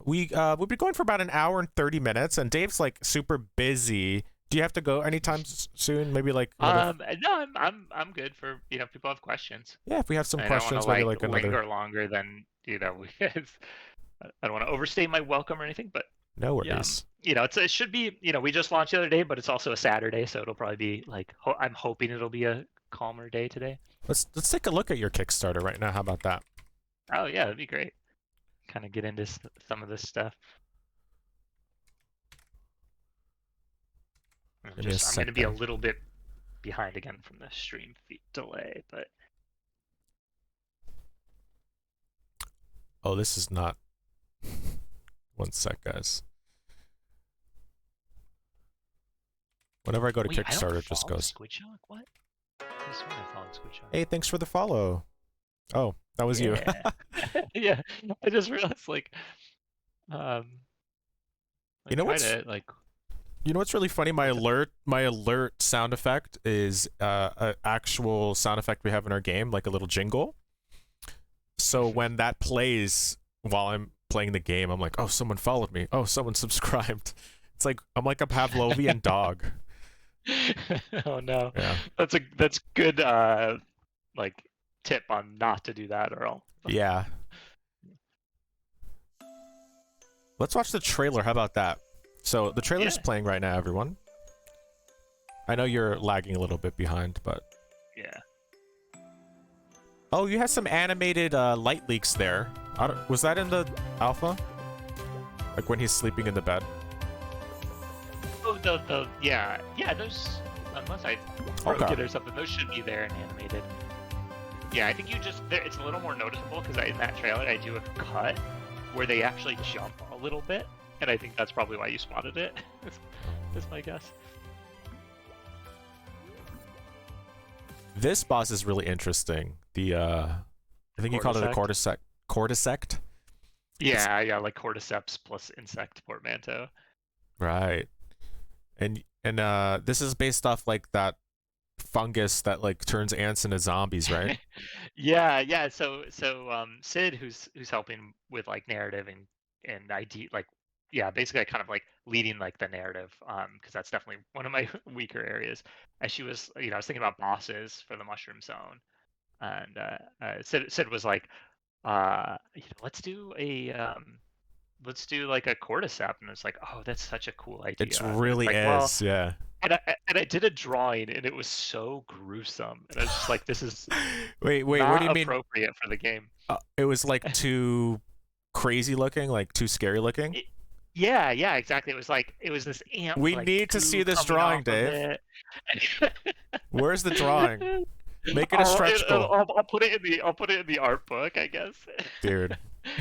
We've been going for about an hour and 30 minutes, and Dave's like super busy. Do you have to go anytime soon? Maybe like no, I'm good for people have questions. Yeah, if we have some I questions, don't maybe want to like another. linger longer than because I don't want to overstay my welcome or anything. But No worries. it should be we just launched the other day, but it's also a Saturday, so it'll probably be like I'm hoping it'll be a calmer day today. Let's take a look at your Kickstarter right now. How about that? Oh yeah, that'd be great. Kind of get into some of this stuff. I'm going to be a little bit behind again from the stream feed delay, but oh, this is not. One sec, guys. Whenever I go to Kickstarter, it just goes. Squidshot? What? I swear I followed Squidshot. Hey, thanks for the follow. Oh, that was you. Yeah, I just realized like, you know what's really funny? My alert sound effect is an actual sound effect we have in our game, like a little jingle. So when that plays while I'm playing the game, I'm like, oh, someone followed me. Oh, someone subscribed. It's like I'm like a Pavlovian dog. Oh no. Yeah. That's good like tip on not to do that or all. Yeah. Let's watch the trailer. How about that? So the trailer's playing right now, everyone. I know you're lagging a little bit behind, but yeah. Oh, you had some animated light leaks there. Was that in the alpha? Like when he's sleeping in the bed? Oh, yeah, those, unless I broke it or something, those should be there and animated. Yeah, I think it's a little more noticeable because in that trailer I do a cut where they actually jump a little bit, and I think that's probably why you spotted it. That's my guess. This boss is really interesting. I think you called it a cordyceps. Yeah, like cordyceps plus insect portmanteau. Right. And And this is based off like that fungus that like turns ants into zombies, right? Yeah, yeah. Sid, who's helping with like narrative and ID, like yeah, basically kind of like leading like the narrative, because that's definitely one of my weaker areas. As she was, I was thinking about bosses for the Mushroom Zone, and Sid was like, let's do like a cordyceps, and it's like, oh, that's such a cool It idea. And it's really like, well, is, yeah. and I did a drawing, and it was so gruesome, and I was just like, this is Wait, what do not you mean? appropriate for the game. It was like too crazy looking, like too scary looking? It, yeah, yeah, exactly. It was this ant with We like need to see goo this coming off drawing, of Dave. it. Where's the drawing? Make it a stretch goal. I'll put it in the art book, I guess. Dude.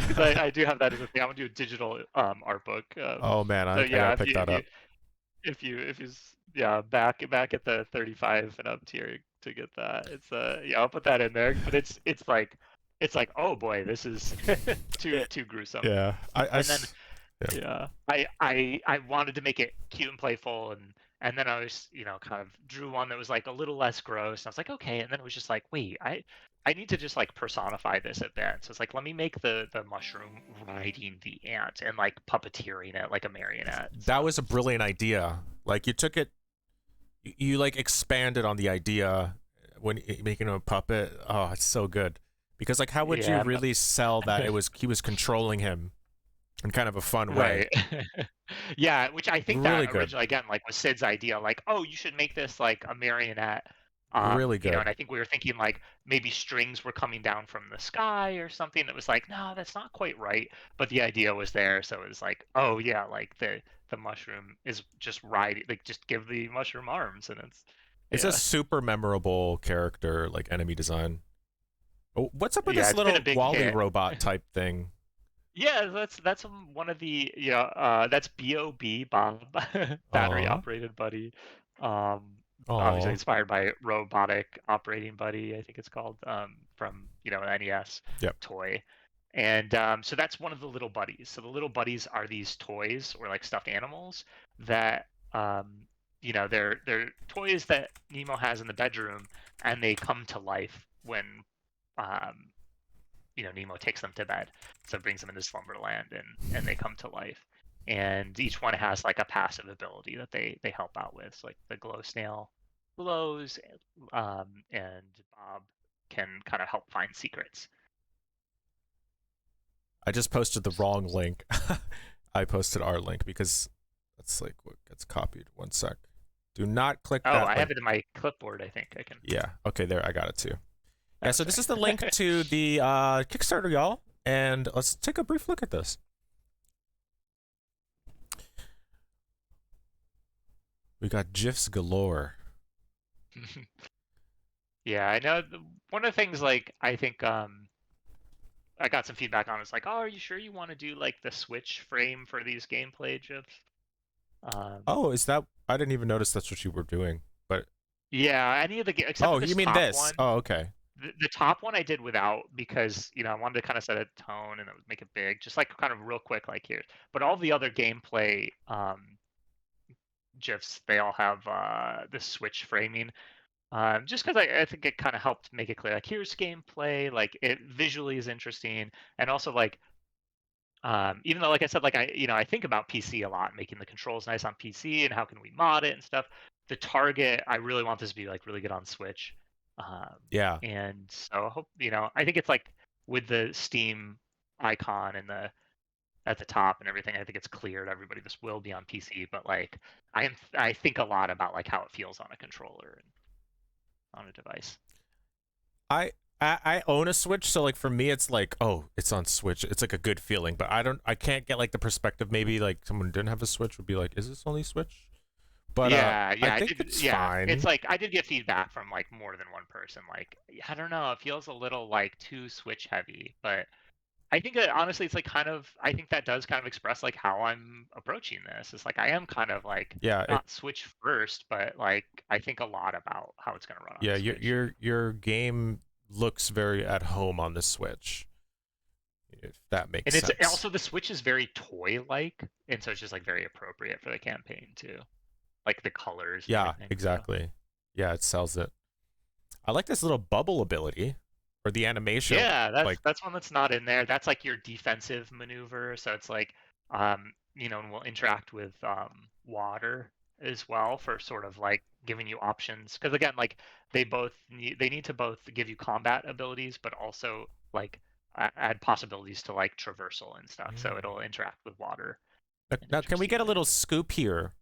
Because I do have that as a thing. I'm gonna do a digital art book. Oh man, So I yeah, gotta pick that up. if you yeah, back at the 35 and up tier to get that. It's yeah, I'll put that in there. But it's like, oh boy, this is too gruesome. Yeah. And then yeah. yeah, I wanted to make it cute and playful, and then I was, kind of drew one that was like a little less gross. And I was like, okay. And then it was just like, wait, I need to just like personify this event. So it's like, let me make the mushroom riding the ant and like puppeteering it like a marionette. That So was a brilliant idea. Like you took it, you like expanded on the idea when making him a puppet. Oh, it's so good. Because like, how would you yeah, really sell that he was controlling him in kind of a fun way? right. Yeah, which I think Really that good. originally again like was Sid's idea, like, oh, you should make this like a marionette. Really good. And I think we were thinking like maybe strings were coming down from the sky or something that was like, no, that's not quite right. But the idea was there, so it was like, oh yeah, like the mushroom is just riding, like just give the mushroom arms, and it's It's a yeah, super memorable character, like enemy design. Oh, what's up with yeah, this it's been little a big Wally hit. robot type thing? Yeah, that's one of the that's Bob, battery Aw. operated buddy. Um, Obviously Aw. inspired by robotic operating buddy, I think it's called, from an NES Yep. toy. And so that's one of the little buddies. So the little buddies are these toys or like stuffed animals that they're toys that Nemo has in the bedroom, and they come to life when um, Nemo takes them to bed. So it brings them into Slumberland, and they come to life. And each one has like a passive ability that they help out with. So like the glow snail glows, and Bob can kind of help find secrets. I just posted the wrong link. I posted our link because that's like what gets copied. One sec. Do not click Oh, that I have link. it in my clipboard. I think I can. Yeah. Okay, there. I got it too. Yeah, Oh, so this sorry. is the link to the Kickstarter, y'all. And let's take a brief look at this. We got GIFs galore. Yeah, I know. One of the things, like, I think I got some feedback on is like, oh, are you sure you want to do like the Switch frame for these gameplay GIFs? Um, Oh, is that? I didn't even notice that's what you were doing. But yeah, any of the except oh, for this you mean top this? one. Oh, okay. The top one I did without, because I wanted to kind of set a tone and make it big, just like kind of real quick, like here. But all the other gameplay GIFs, they all have the Switch framing. Just because I think it kind of helped make it clear, like here's gameplay, like it visually is interesting, and also like even though, like I said, like I think about PC a lot, making the controls nice on PC and how can we mod it and stuff. The target, I really want this to be like really good on Switch, Yeah. and so I hope I think it's like with the Steam icon and the at the top and everything. I think it's clear to everybody this will be on PC, but like I think a lot about like how it feels on a controller and on a device. I I own a Switch, so like for me, it's like, oh, it's on Switch. It's like a good feeling, but I can't get like the perspective. Maybe like someone who didn't have a Switch would be like, is this only Switch? But Yeah, I yeah, I think did. it's Yeah, it's fine. like I did get feedback from like more than one person. Like, I don't know, it feels a little like too Switch heavy, but I think that honestly, it's like kind of. I think that does kind of express like how I'm approaching this. It's like I am kind of like Yeah, not Switch first, but like I think a lot about how it's gonna run on yeah. the Your Switch. your your game looks very at home on the Switch, if that makes And it's sense. also the Switch is very toy-like, and so it's just like very appropriate for the campaign too. like the colors and Yeah, everything. So. exactly. Yeah, it sells it. I like this little bubble ability or the animation. Yeah, Like, that's one that's not in there. That's like your defensive maneuver. So it's like, and we'll interact with water as well for sort of like giving you options. Because again, like they need to both give you combat abilities, but also like add possibilities to like traversal and stuff. So it'll interact with water in now, can we interesting get a little ways. scoop here?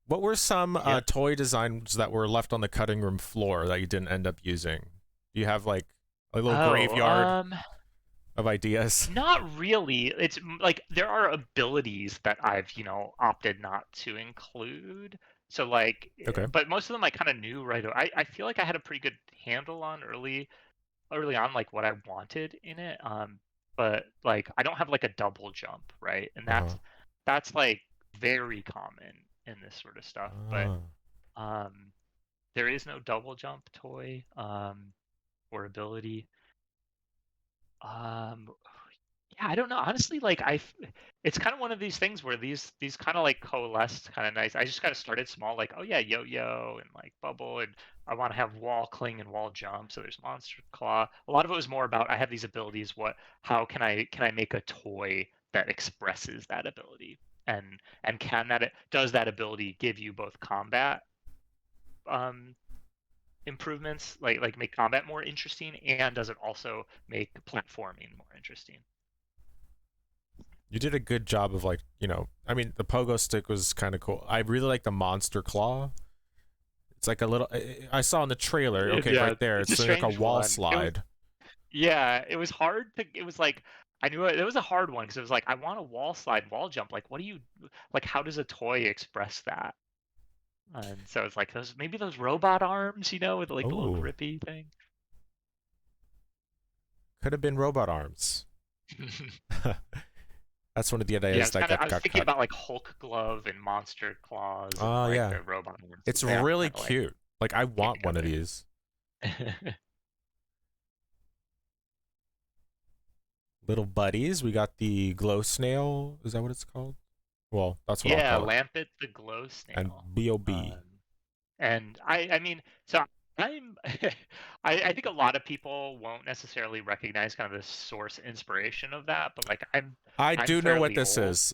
What were some Yeah. toy designs that were left on the cutting room floor that you didn't end up using? Do you have like a little Oh, graveyard of ideas? not really. It's like there are abilities that I've, opted not to include. So like, Okay. but most of them I kind of knew right away. I feel like I had a pretty good handle on early on, like what I wanted in it. But like I don't have like a double jump, right? And Uh-huh. that's like very common in this sort of stuff. But Ah. um, there is no double jump toy or ability. Um, Yeah, I don't know. Honestly, like it's kind of one of these things where these kind of like coalesced kind of nice. I just kind of started small, like, oh yeah, yo-yo and like bubble, and I want to have wall cling and wall jump. So there's monster claw. A lot of it was more about I have these abilities. How can I make a toy that expresses that ability? And does that ability give you both combat um improvements, like make combat more interesting, and does it also make platforming more interesting? You did a good job of like, I mean, the pogo stick was kind of cool. I really like the monster claw. It's like a little. I saw in the trailer. Okay, Yeah, right there. it's a It's like a strange wall one. slide. It was hard to. It was like I knew it was a hard one because it was like I want a wall slide, wall jump. Like, what do you like? How does a toy express that? And so it's like those robot arms, with like the little Oh, grippy thing. could have been robot arms. That's one of the Yeah, ideas that I was got thinking cut. about like Hulk glove and monster claws and Oh like yeah, the robot arms. it's They all really kind of like cute. Like I came want one of together. these little buddies. We got the glow snail. Is that what it's called? Well, that's what I'll Yeah, call it. Lampet the glow And snail. Bob. And I mean, so I'm, I think a lot of people won't necessarily recognize kind of the source inspiration of that, but like I I'm do know what fairly this old. is.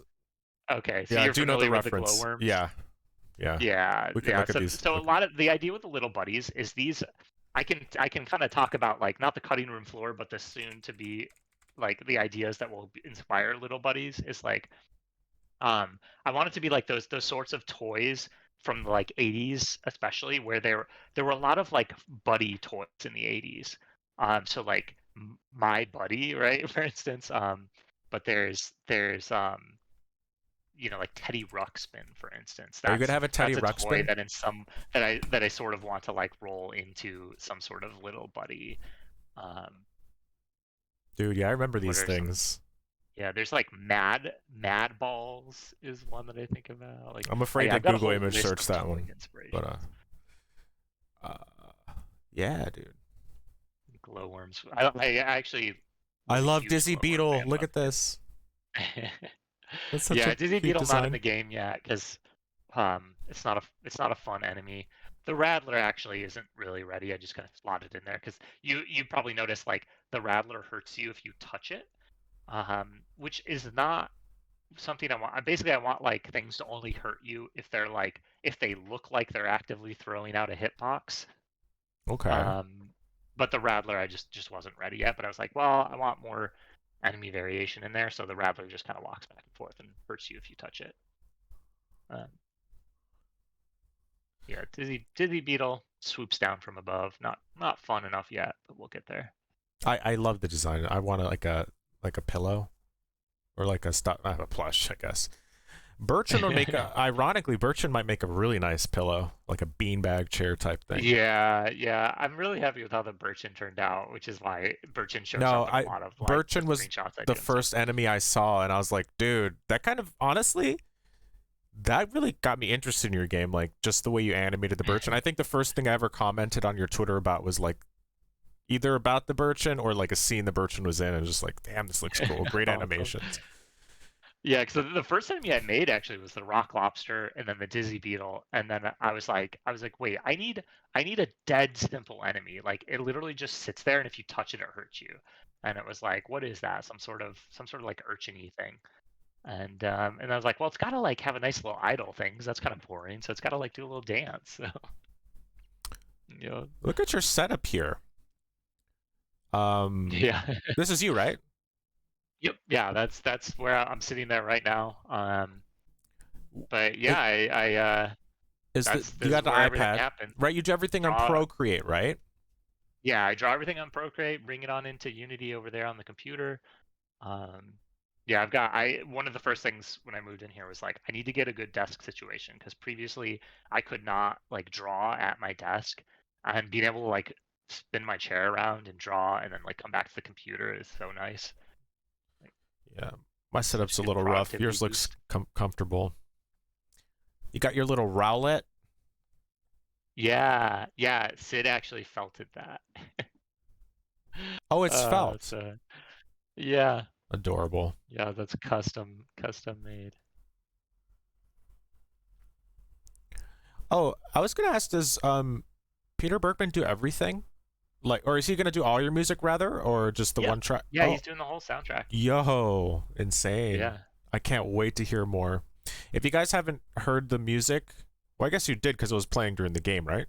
Okay, so Yeah, I you're do know the familiar with the reference. glowworms? Yeah, yeah. Yeah, We can yeah. look at So these. so a Look. lot of the idea with the little buddies is I can kind of talk about like not the cutting room floor, but the soon to be like the ideas that will inspire little buddies is like I want it to be like those sorts of toys from the like 80s, especially where there were a lot of like buddy toys in the 80s. So like my buddy, right, for instance. But there's like Teddy Ruxpin, for instance. Are you gonna have a Teddy That's a toy Ruxpin? that in some that I sort of want to like roll into some sort of little buddy. Um, Dude, yeah, I remember what these are some things. Yeah, there's like Mad Balls is one that I think about. Like, I'm oh afraid yeah, to I've got a Google whole image list search of that toy one. But inspirations. yeah, dude. Glowworms. I actually I was a love huge Dizzy Glowworm Beetle. fan Look about at this. it. That's such Yeah, a Dizzy cute Beetle not in design. the game yet because it's not a fun enemy. The Rattler actually isn't really ready. I just kind of slotted in there because you probably noticed like the Rattler hurts you if you touch it, which is not something I want. Basically, I want like things to only hurt you if they look like they're actively throwing out a hitbox. Okay. Um, but the Rattler, I just wasn't ready yet. But I was like, well, I want more enemy variation in there, so the Rattler just kind of walks back and forth and hurts you if you touch it. Um, yeah, Dizzy Beetle swoops down from above. Not fun enough yet, but we'll get there. I love the design. I want like a pillow or like a stuff. I have a plush, I guess. Bertrand would make a. Ironically, Bertrand might make a really nice pillow, like a beanbag chair type thing. Yeah. I'm really happy with how the Birchin turned out, which is why Birchin shows No, up in a I lot of like the Bertrand was screenshots I the do and stuff. first enemy I saw, and I was like, dude, that kind of honestly, that really got me interested in your game. Like just the way you animated the Bertrand. I think the first thing I ever commented on your Twitter about was like either about the Bertrand or like a scene the Bertrand was in, and was just like, damn, this looks cool. Great Awesome. animations. Yeah, because the first enemy I made actually was the rock lobster and then the dizzy beetle, and then I was like, wait, I need a dead simple enemy. Like it literally just sits there, and if you touch it, it hurts you. And it was like, what is that? Some sort of like urchin-y thing. And I was like, well, it's gotta like have a nice little idle thing, 'cause that's kind of boring. So it's gotta like do a little dance. So, you know, Look at your setup here. yeah. This is you, right? Yep. Yeah, that's where I'm sitting there right now. But yeah, It, you this is got the where everything iPad, happened. right? You do everything on Draw, Procreate, right? yeah, I draw everything on Procreate, bring it on into Unity over there on the computer. Um, yeah, one of the first things when I moved in here was like, I need to get a good desk situation, because previously I could not like draw at my desk, and being able to like spin my chair around and draw and then like come back to the computer is so nice. Like, Yeah. My such setup's a a good little rough. productivity Yours looks boost. comfortable. You got your little rowlet. Yeah, yeah, Sid actually felted that. Oh, it's felt. So yeah, Adorable. yeah, that's custom made. Oh, I was gonna ask, does Peter Berkman do everything? Like, or is he gonna do all your music rather, or just the Yeah, one track? yeah, Oh, he's doing the whole soundtrack. yo, insane! Yeah, I can't wait to hear more. If you guys haven't heard the music, well, I guess you did because it was playing during the game, right?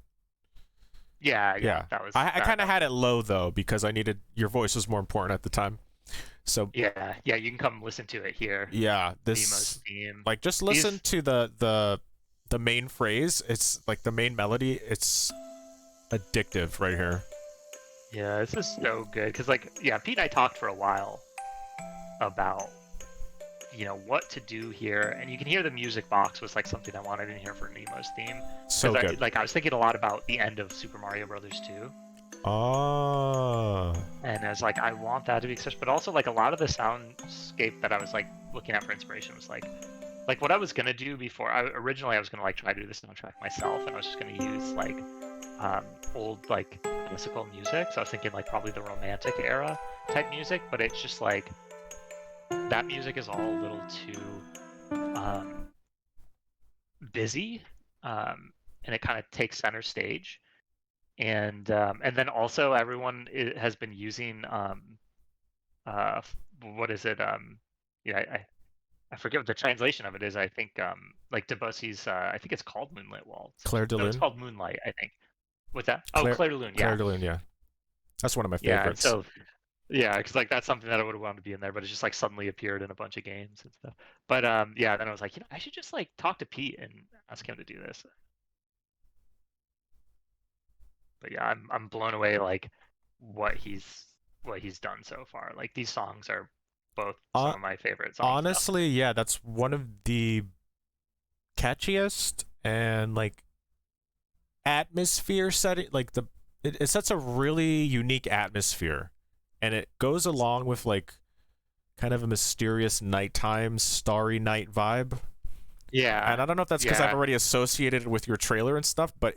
yeah, Yeah. that was I that. kind of had it low though because I needed your voice was more important at the time. So Yeah, yeah, you can come listen to it here. yeah, Nemo's this theme. like just listen These, to the main phrase. It's like the main melody. It's addictive right here. yeah, this is so good because like yeah, Pete and I talked for a while about what to do here, and you can hear the music box was like something I wanted in here for Nemo's theme, So because good. I was thinking a lot about the end of Super Mario Brothers 2. Oh. And I was like, I want that to be expressed, but also like a lot of the soundscape that I was like looking at for inspiration was like what I was gonna do before. Originally I was gonna like try to do the soundtrack myself, and I was just gonna use like old like classical music. So I was thinking like probably the Romantic era type music, but it's just like that music is all a little too busy, and it kind of takes center stage. And then also everyone has been using what is it yeah I forget what the translation of it is. I think like Debussy's I think it's called Moonlit Waltz. Claire de No, it's Lune. called Moonlight, I think. What's that? Oh, Claire Claire de Lune. Claire Yeah, de Lune. Yeah, that's one of my yeah. And favorites. so yeah, because like that's something that I would have wanted to be in there, but it's just like suddenly appeared in a bunch of games and stuff. But yeah, then I was like, I should just like talk to Pete and ask him to do this. But yeah, I'm blown away like what he's done so far. Like these songs are both some Uh, of my favorite songs now. honestly, yeah, that's one of the catchiest and like atmosphere setting. Like it sets a really unique atmosphere, and it goes along with like kind of a mysterious nighttime, starry night vibe. Yeah, And I don't know if that's because I've yeah, already associated it with your trailer and stuff, but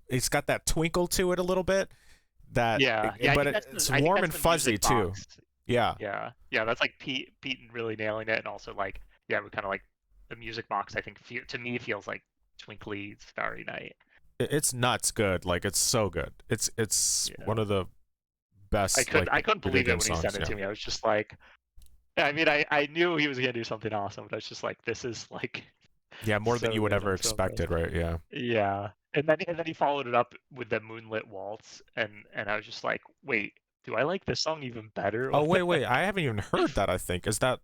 it's got that twinkle to it a little bit. yeah, yeah. But it's I think warm that's and the fuzzy music too. box. Yeah, Yeah, yeah. That's like Pete really nailing it, and also like yeah, we kind of like the music box. I think to me feels like twinkly starry night. it's nuts good. Like it's so good. It's Yeah, one of the best like I couldn't video believe it game when he songs. sent it Yeah. to me. I was just like, I mean, I knew he was gonna do something awesome, but I was just like, this is like Yeah, more than so you would good. ever I'm so impressed. expected, right? Yeah. Yeah, and then he followed it up with the Moonlit Waltz, and I was just like, wait, do I like this song even better? Oh, wait. I haven't even heard that, I think. Is that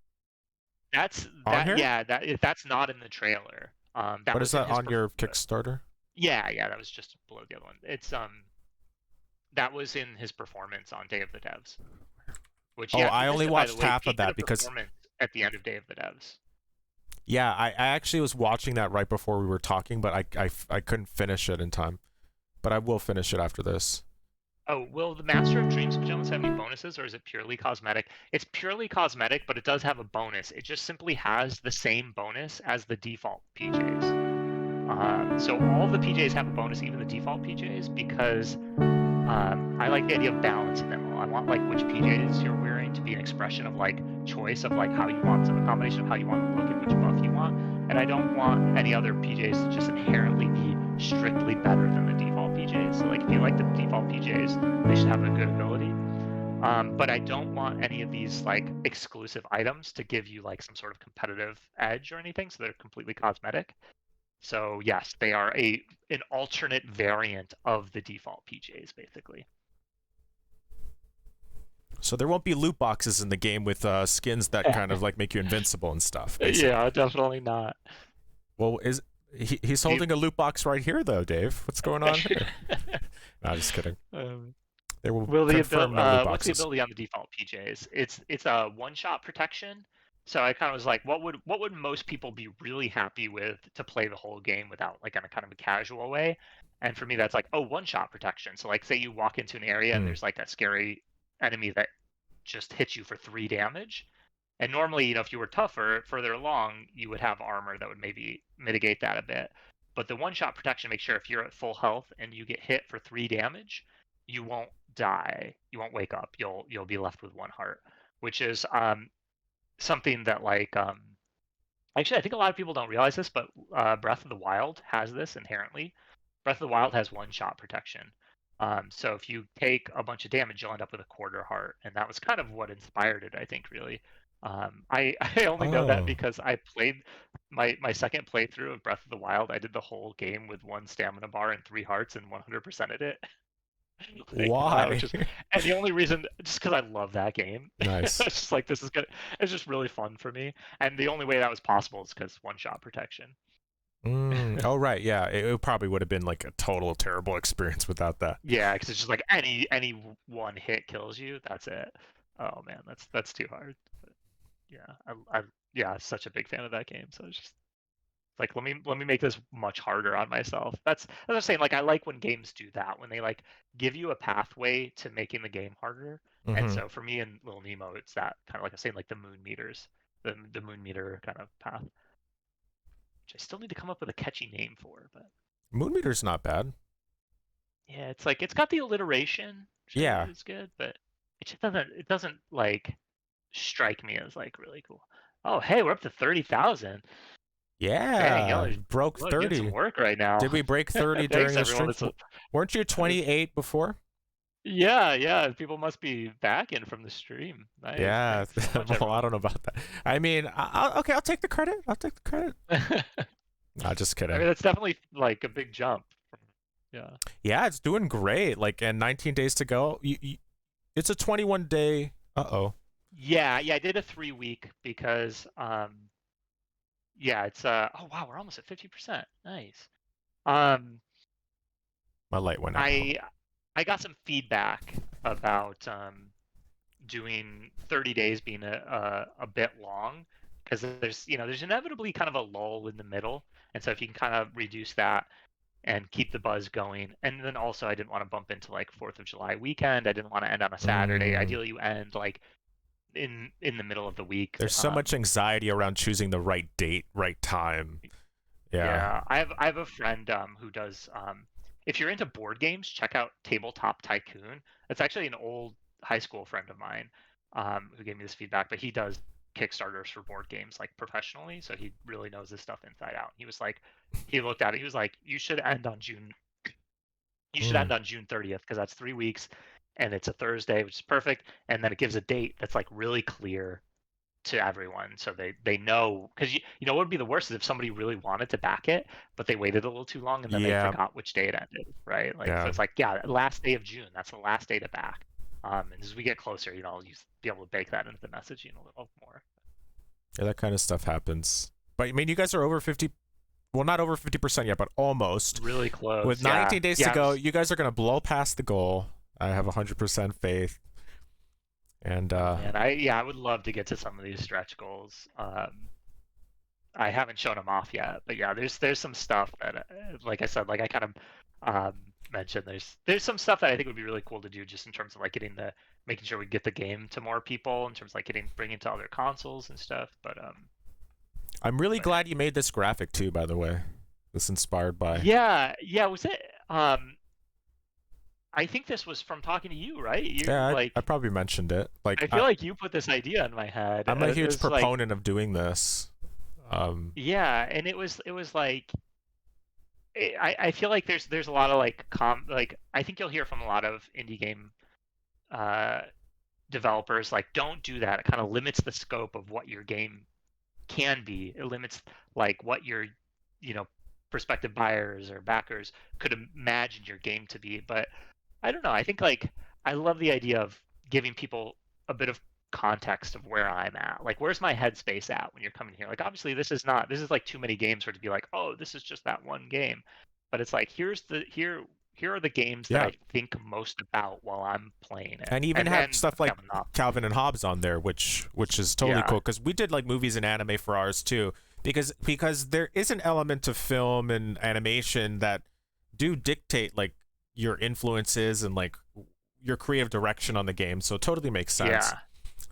on here? Yeah, that's not in the trailer. That But is was in that his on your Kickstarter? yeah, that was just below the other one. It's that was in his performance on Day of the Devs. Which Oh, yeah, I only by the watched way, half of Pete did a that because performance at the end of Day of the Devs. yeah, I actually was watching that right before we were talking, but I couldn't finish it in time. But I will finish it after this. Oh, will the Master of Dreams pajamas have any bonuses, or is it purely cosmetic? It's purely cosmetic, but it does have a bonus. It just simply has the same bonus as the default PJs. So all the PJs have a bonus, even the default PJs, because I like the idea of balancing them all. I want like which PJs you're wearing to be an expression of like choice of like how you want, a combination of how you want to look and which buff you want. And I don't want any other PJs to just inherently be strictly better than the default PJs. So like if you like the default PJs, they should have a good ability. But I don't want any of these like exclusive items to give you like some sort of competitive edge or anything, so they're completely cosmetic. So yes, they are an alternate variant of the default PJs, basically. So there won't be loot boxes in the game with skins that kind of like make you invincible and stuff. Basically. Yeah, definitely not. Well, he's holding a loot box right here though, Dave? What's going on here? No, I'm just kidding. There will confirm no loot boxes. What's the ability on the default PJs? It's a one-shot protection. So I kind of was like, what would most people be really happy with to play the whole game without like in a kind of a casual way? And for me, that's like, oh, one-shot protection. So like, say you walk into an area and there's like a scary enemy that just hits you for 3 damage. And normally, you know, if you were tougher further along, you would have armor that would maybe mitigate that a bit. But the one-shot protection makes sure if you're at full health and you get hit for 3 damage, you won't die. You won't wake up. You'll be left with 1 heart, which is something that like actually I think a lot of people don't realize this, but Breath of the Wild has this inherently. Breath of the Wild has one-shot protection. So if you take a bunch of damage, you'll end up with a 1/4 heart, and that was kind of what inspired it, I think, really. I only know that because I played my second playthrough of Breath of the Wild. I did the whole game with 1 stamina bar and 3 hearts and 100%ed it. Like, why? And the only reason, just because I love that game. Nice. It's just like, this is good. It's just really fun for me. And the only way that was possible is because one-shot protection. Oh right, yeah. It probably would have been like a total terrible experience without that. Yeah, because it's just like any one hit kills you. That's it. Oh man, that's too hard. But yeah, I'm such a big fan of that game. So it's just like, let me make this much harder on myself. That's what I'm saying. Like, I like when games do that, when they like give you a pathway to making the game harder. And so for me in Little Nemo, it's that kind of like I'm saying, like the moon meters, the moon meter kind of path. Which I still need to come up with a catchy name for, but moon meter's not bad. Yeah, it's like it's got the alliteration, which is good, but it doesn't like strike me as like really cool. Oh, hey, we're up to 30,000. Yeah, dang, broke 30. Some work right now. Did we break 30 during the stream? Weren't you 28 before? Yeah. People must be back in from the stream. Nice. Yeah, well, I don't know about that. I mean, I'll take the credit. I'll take the credit. No, just kidding. I mean, that's definitely like a big jump. Yeah. Yeah, it's doing great. Like, and 19 days to go. It's a 21-day. Yeah, I did a 3-week because it's oh wow, we're almost at 50%. Nice. My light went out. I got some feedback about doing 30 days being a bit long, because there's inevitably kind of a lull in the middle, and so if you can kind of reduce that and keep the buzz going. And then also I didn't want to bump into like 4th of July weekend. I didn't want to end on a Saturday. Ideally you end like in the middle of the week. There's so much anxiety around choosing the right date, right time. Yeah. I have a friend who does if you're into board games, check out Tabletop Tycoon. It's actually an old high school friend of mine who gave me this feedback, but he does Kickstarters for board games like professionally, so he really knows this stuff inside out. He was like, he looked at it, he was like, you should end on June 30th, because that's 3 weeks and it's a Thursday, which is perfect, and then it gives a date that's like really clear to everyone, so they know. Because you know what would be the worst is if somebody really wanted to back it but they waited a little too long and then they forgot which day it ended, right? Like so it's like, last day of June, that's the last day to back. And as we get closer, you'll be able to bake that into the messaging a little more. Yeah, that kind of stuff happens. But I mean, you guys are over 50. Well, not over 50% yet, but almost. Really close. With 19 days to go, you guys are going to blow past the goal. I have 100% faith. And I would love to get to some of these stretch goals. I haven't shown them off yet, but yeah, there's some stuff that, like I said, like I kind of mentioned, there's some stuff that I think would be really cool to do, just in terms of like making sure we get the game to more people, in terms of like bringing to other consoles and stuff. But I'm really glad you made this graphic too, by the way. This inspired by. Yeah. Was it? I think this was from talking to you, right? You Yeah, I like probably mentioned it. Like I feel like you put this idea in my head. I'm a It huge was like proponent of doing this. yeah, and it was like I feel like there's a lot of like like I think you'll hear from a lot of indie game uh developers like don't do that. It kind of limits the scope of what your game can be. It limits like what your you know prospective buyers or backers could imagine your game to be. But I don't know. I think like I love the idea of giving people a bit of context of where I'm at. Like where's my headspace at when you're coming here? Like obviously this is like too many games for it to be like, "Oh, this is just that one game." But it's like here are the games that yeah, I think most about while I'm playing it. and even And have then stuff like yeah, not Calvin and Hobbes on there, which is totally yeah. cool because we did like movies and anime for ours too. Because there is an element of film and animation that do dictate like your influences and like your creative direction on the game. So it totally makes sense Yeah.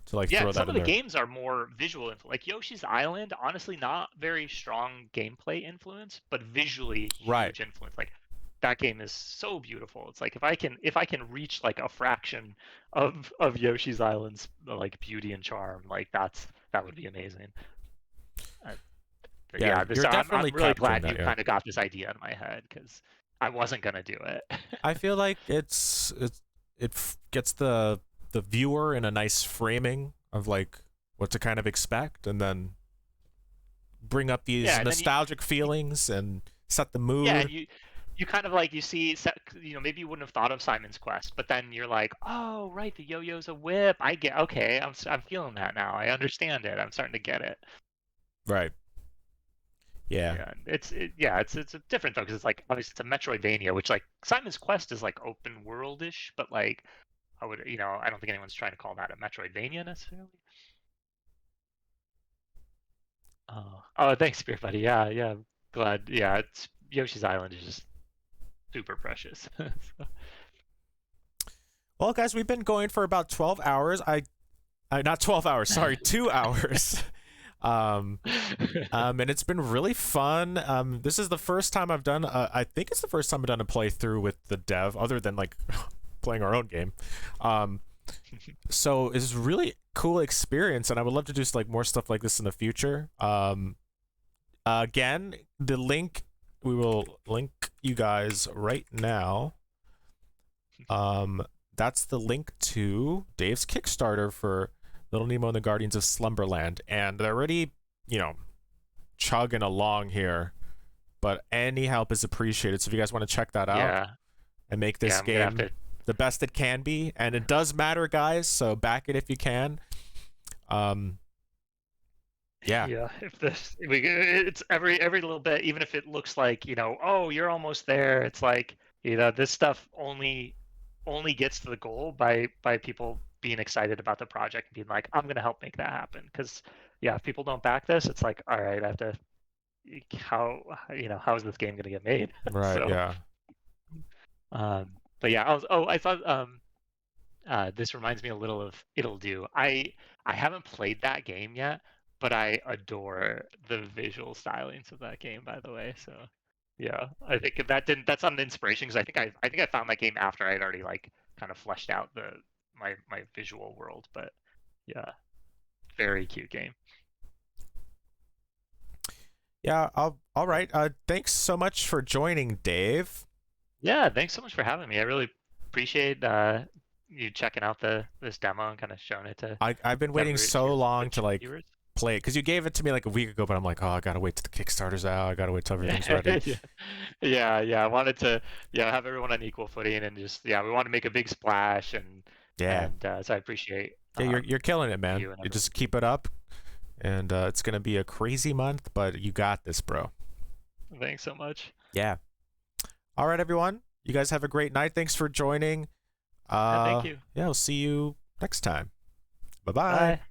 to like Yeah, throw and that some in of the there. games are more visual like Yoshi's Island, honestly not very strong gameplay influence, but visually Right. huge influence. Like that game is so beautiful. It's like if I can reach like a fraction of Yoshi's Island's like beauty and charm, like that would be amazing. Uh, but Yeah, yeah, you're I'm definitely really capturing glad that. you Yeah. kind of got this idea in my head because I wasn't gonna do it. I feel like gets the viewer in a nice framing of like what to kind of expect, and then bring up Yeah, these and then nostalgic you feelings and set the yeah, and mood. you kind of like you see maybe you wouldn't have thought of Simon's Quest, but then you're like, oh right, the yo-yo's a whip. I get okay. I'm feeling that now. I understand it. I'm starting to get it. Right. Yeah. Yeah, yeah, it's a different though because it's like obviously it's a Metroidvania, which like Simon's Quest is like open world-ish, but like I would I don't think anyone's trying to call that a Metroidvania necessarily. Oh, thanks, Spear Buddy. Yeah, yeah, glad. Yeah, it's Yoshi's Island is just super precious. So, Well, guys, we've been going for about 12 hours. I not 12 hours, sorry, 2 hours. um and it's been really fun. This is the first time I've done I think it's the first time I've done a playthrough with the dev other than like playing our own game. Um so it's a really cool experience, and I would love to do like more stuff like this in the future. Again, the link, we will link you guys right now. That's the link to Dave's Kickstarter for Little Nemo and the Guardians of Slumberland, and they're already, chugging along here, but any help is appreciated. So if you guys want to check that out yeah, and make yeah, this I'm gonna have game to. the best it can be, and it does matter, guys, so back it if you can. Yeah. Yeah, it's every little bit, even if it looks like oh, you're almost there. It's like this stuff only gets to the goal by people being excited about the project and being like, I'm gonna help make that happen. Because yeah, if people don't back this, it's like, all right, I have to. How is this game gonna get made? Right. So, Yeah. but yeah, I thought this reminds me a little of It'll Do. I haven't played that game yet, but I adore the visual stylings of that game, by the way. So yeah, I think if that's not an inspiration because I think I found that game after I had already like kind of fleshed out my visual world. But yeah, very cute game. Yeah. All right. Thanks so much for joining, Dave. Yeah, thanks so much for having me. I really appreciate you checking out this demo and kind of showing it to I've been waiting to so your long to like viewers. play it because you gave it to me like a week ago, but I'm like, oh, I gotta wait till the Kickstarter's out. I gotta wait till everything's ready. Yeah. I wanted to have everyone on equal footing and just we want to make a big splash Yeah. so I appreciate Yeah, you're killing it, man. you and You just everyone. keep it up, and it's gonna be a crazy month, but you got this, bro. Thanks so much. Yeah. All right, everyone. You guys have a great night. Thanks for joining. Yeah, thank you. Yeah, I'll see you next time. Bye bye. Bye.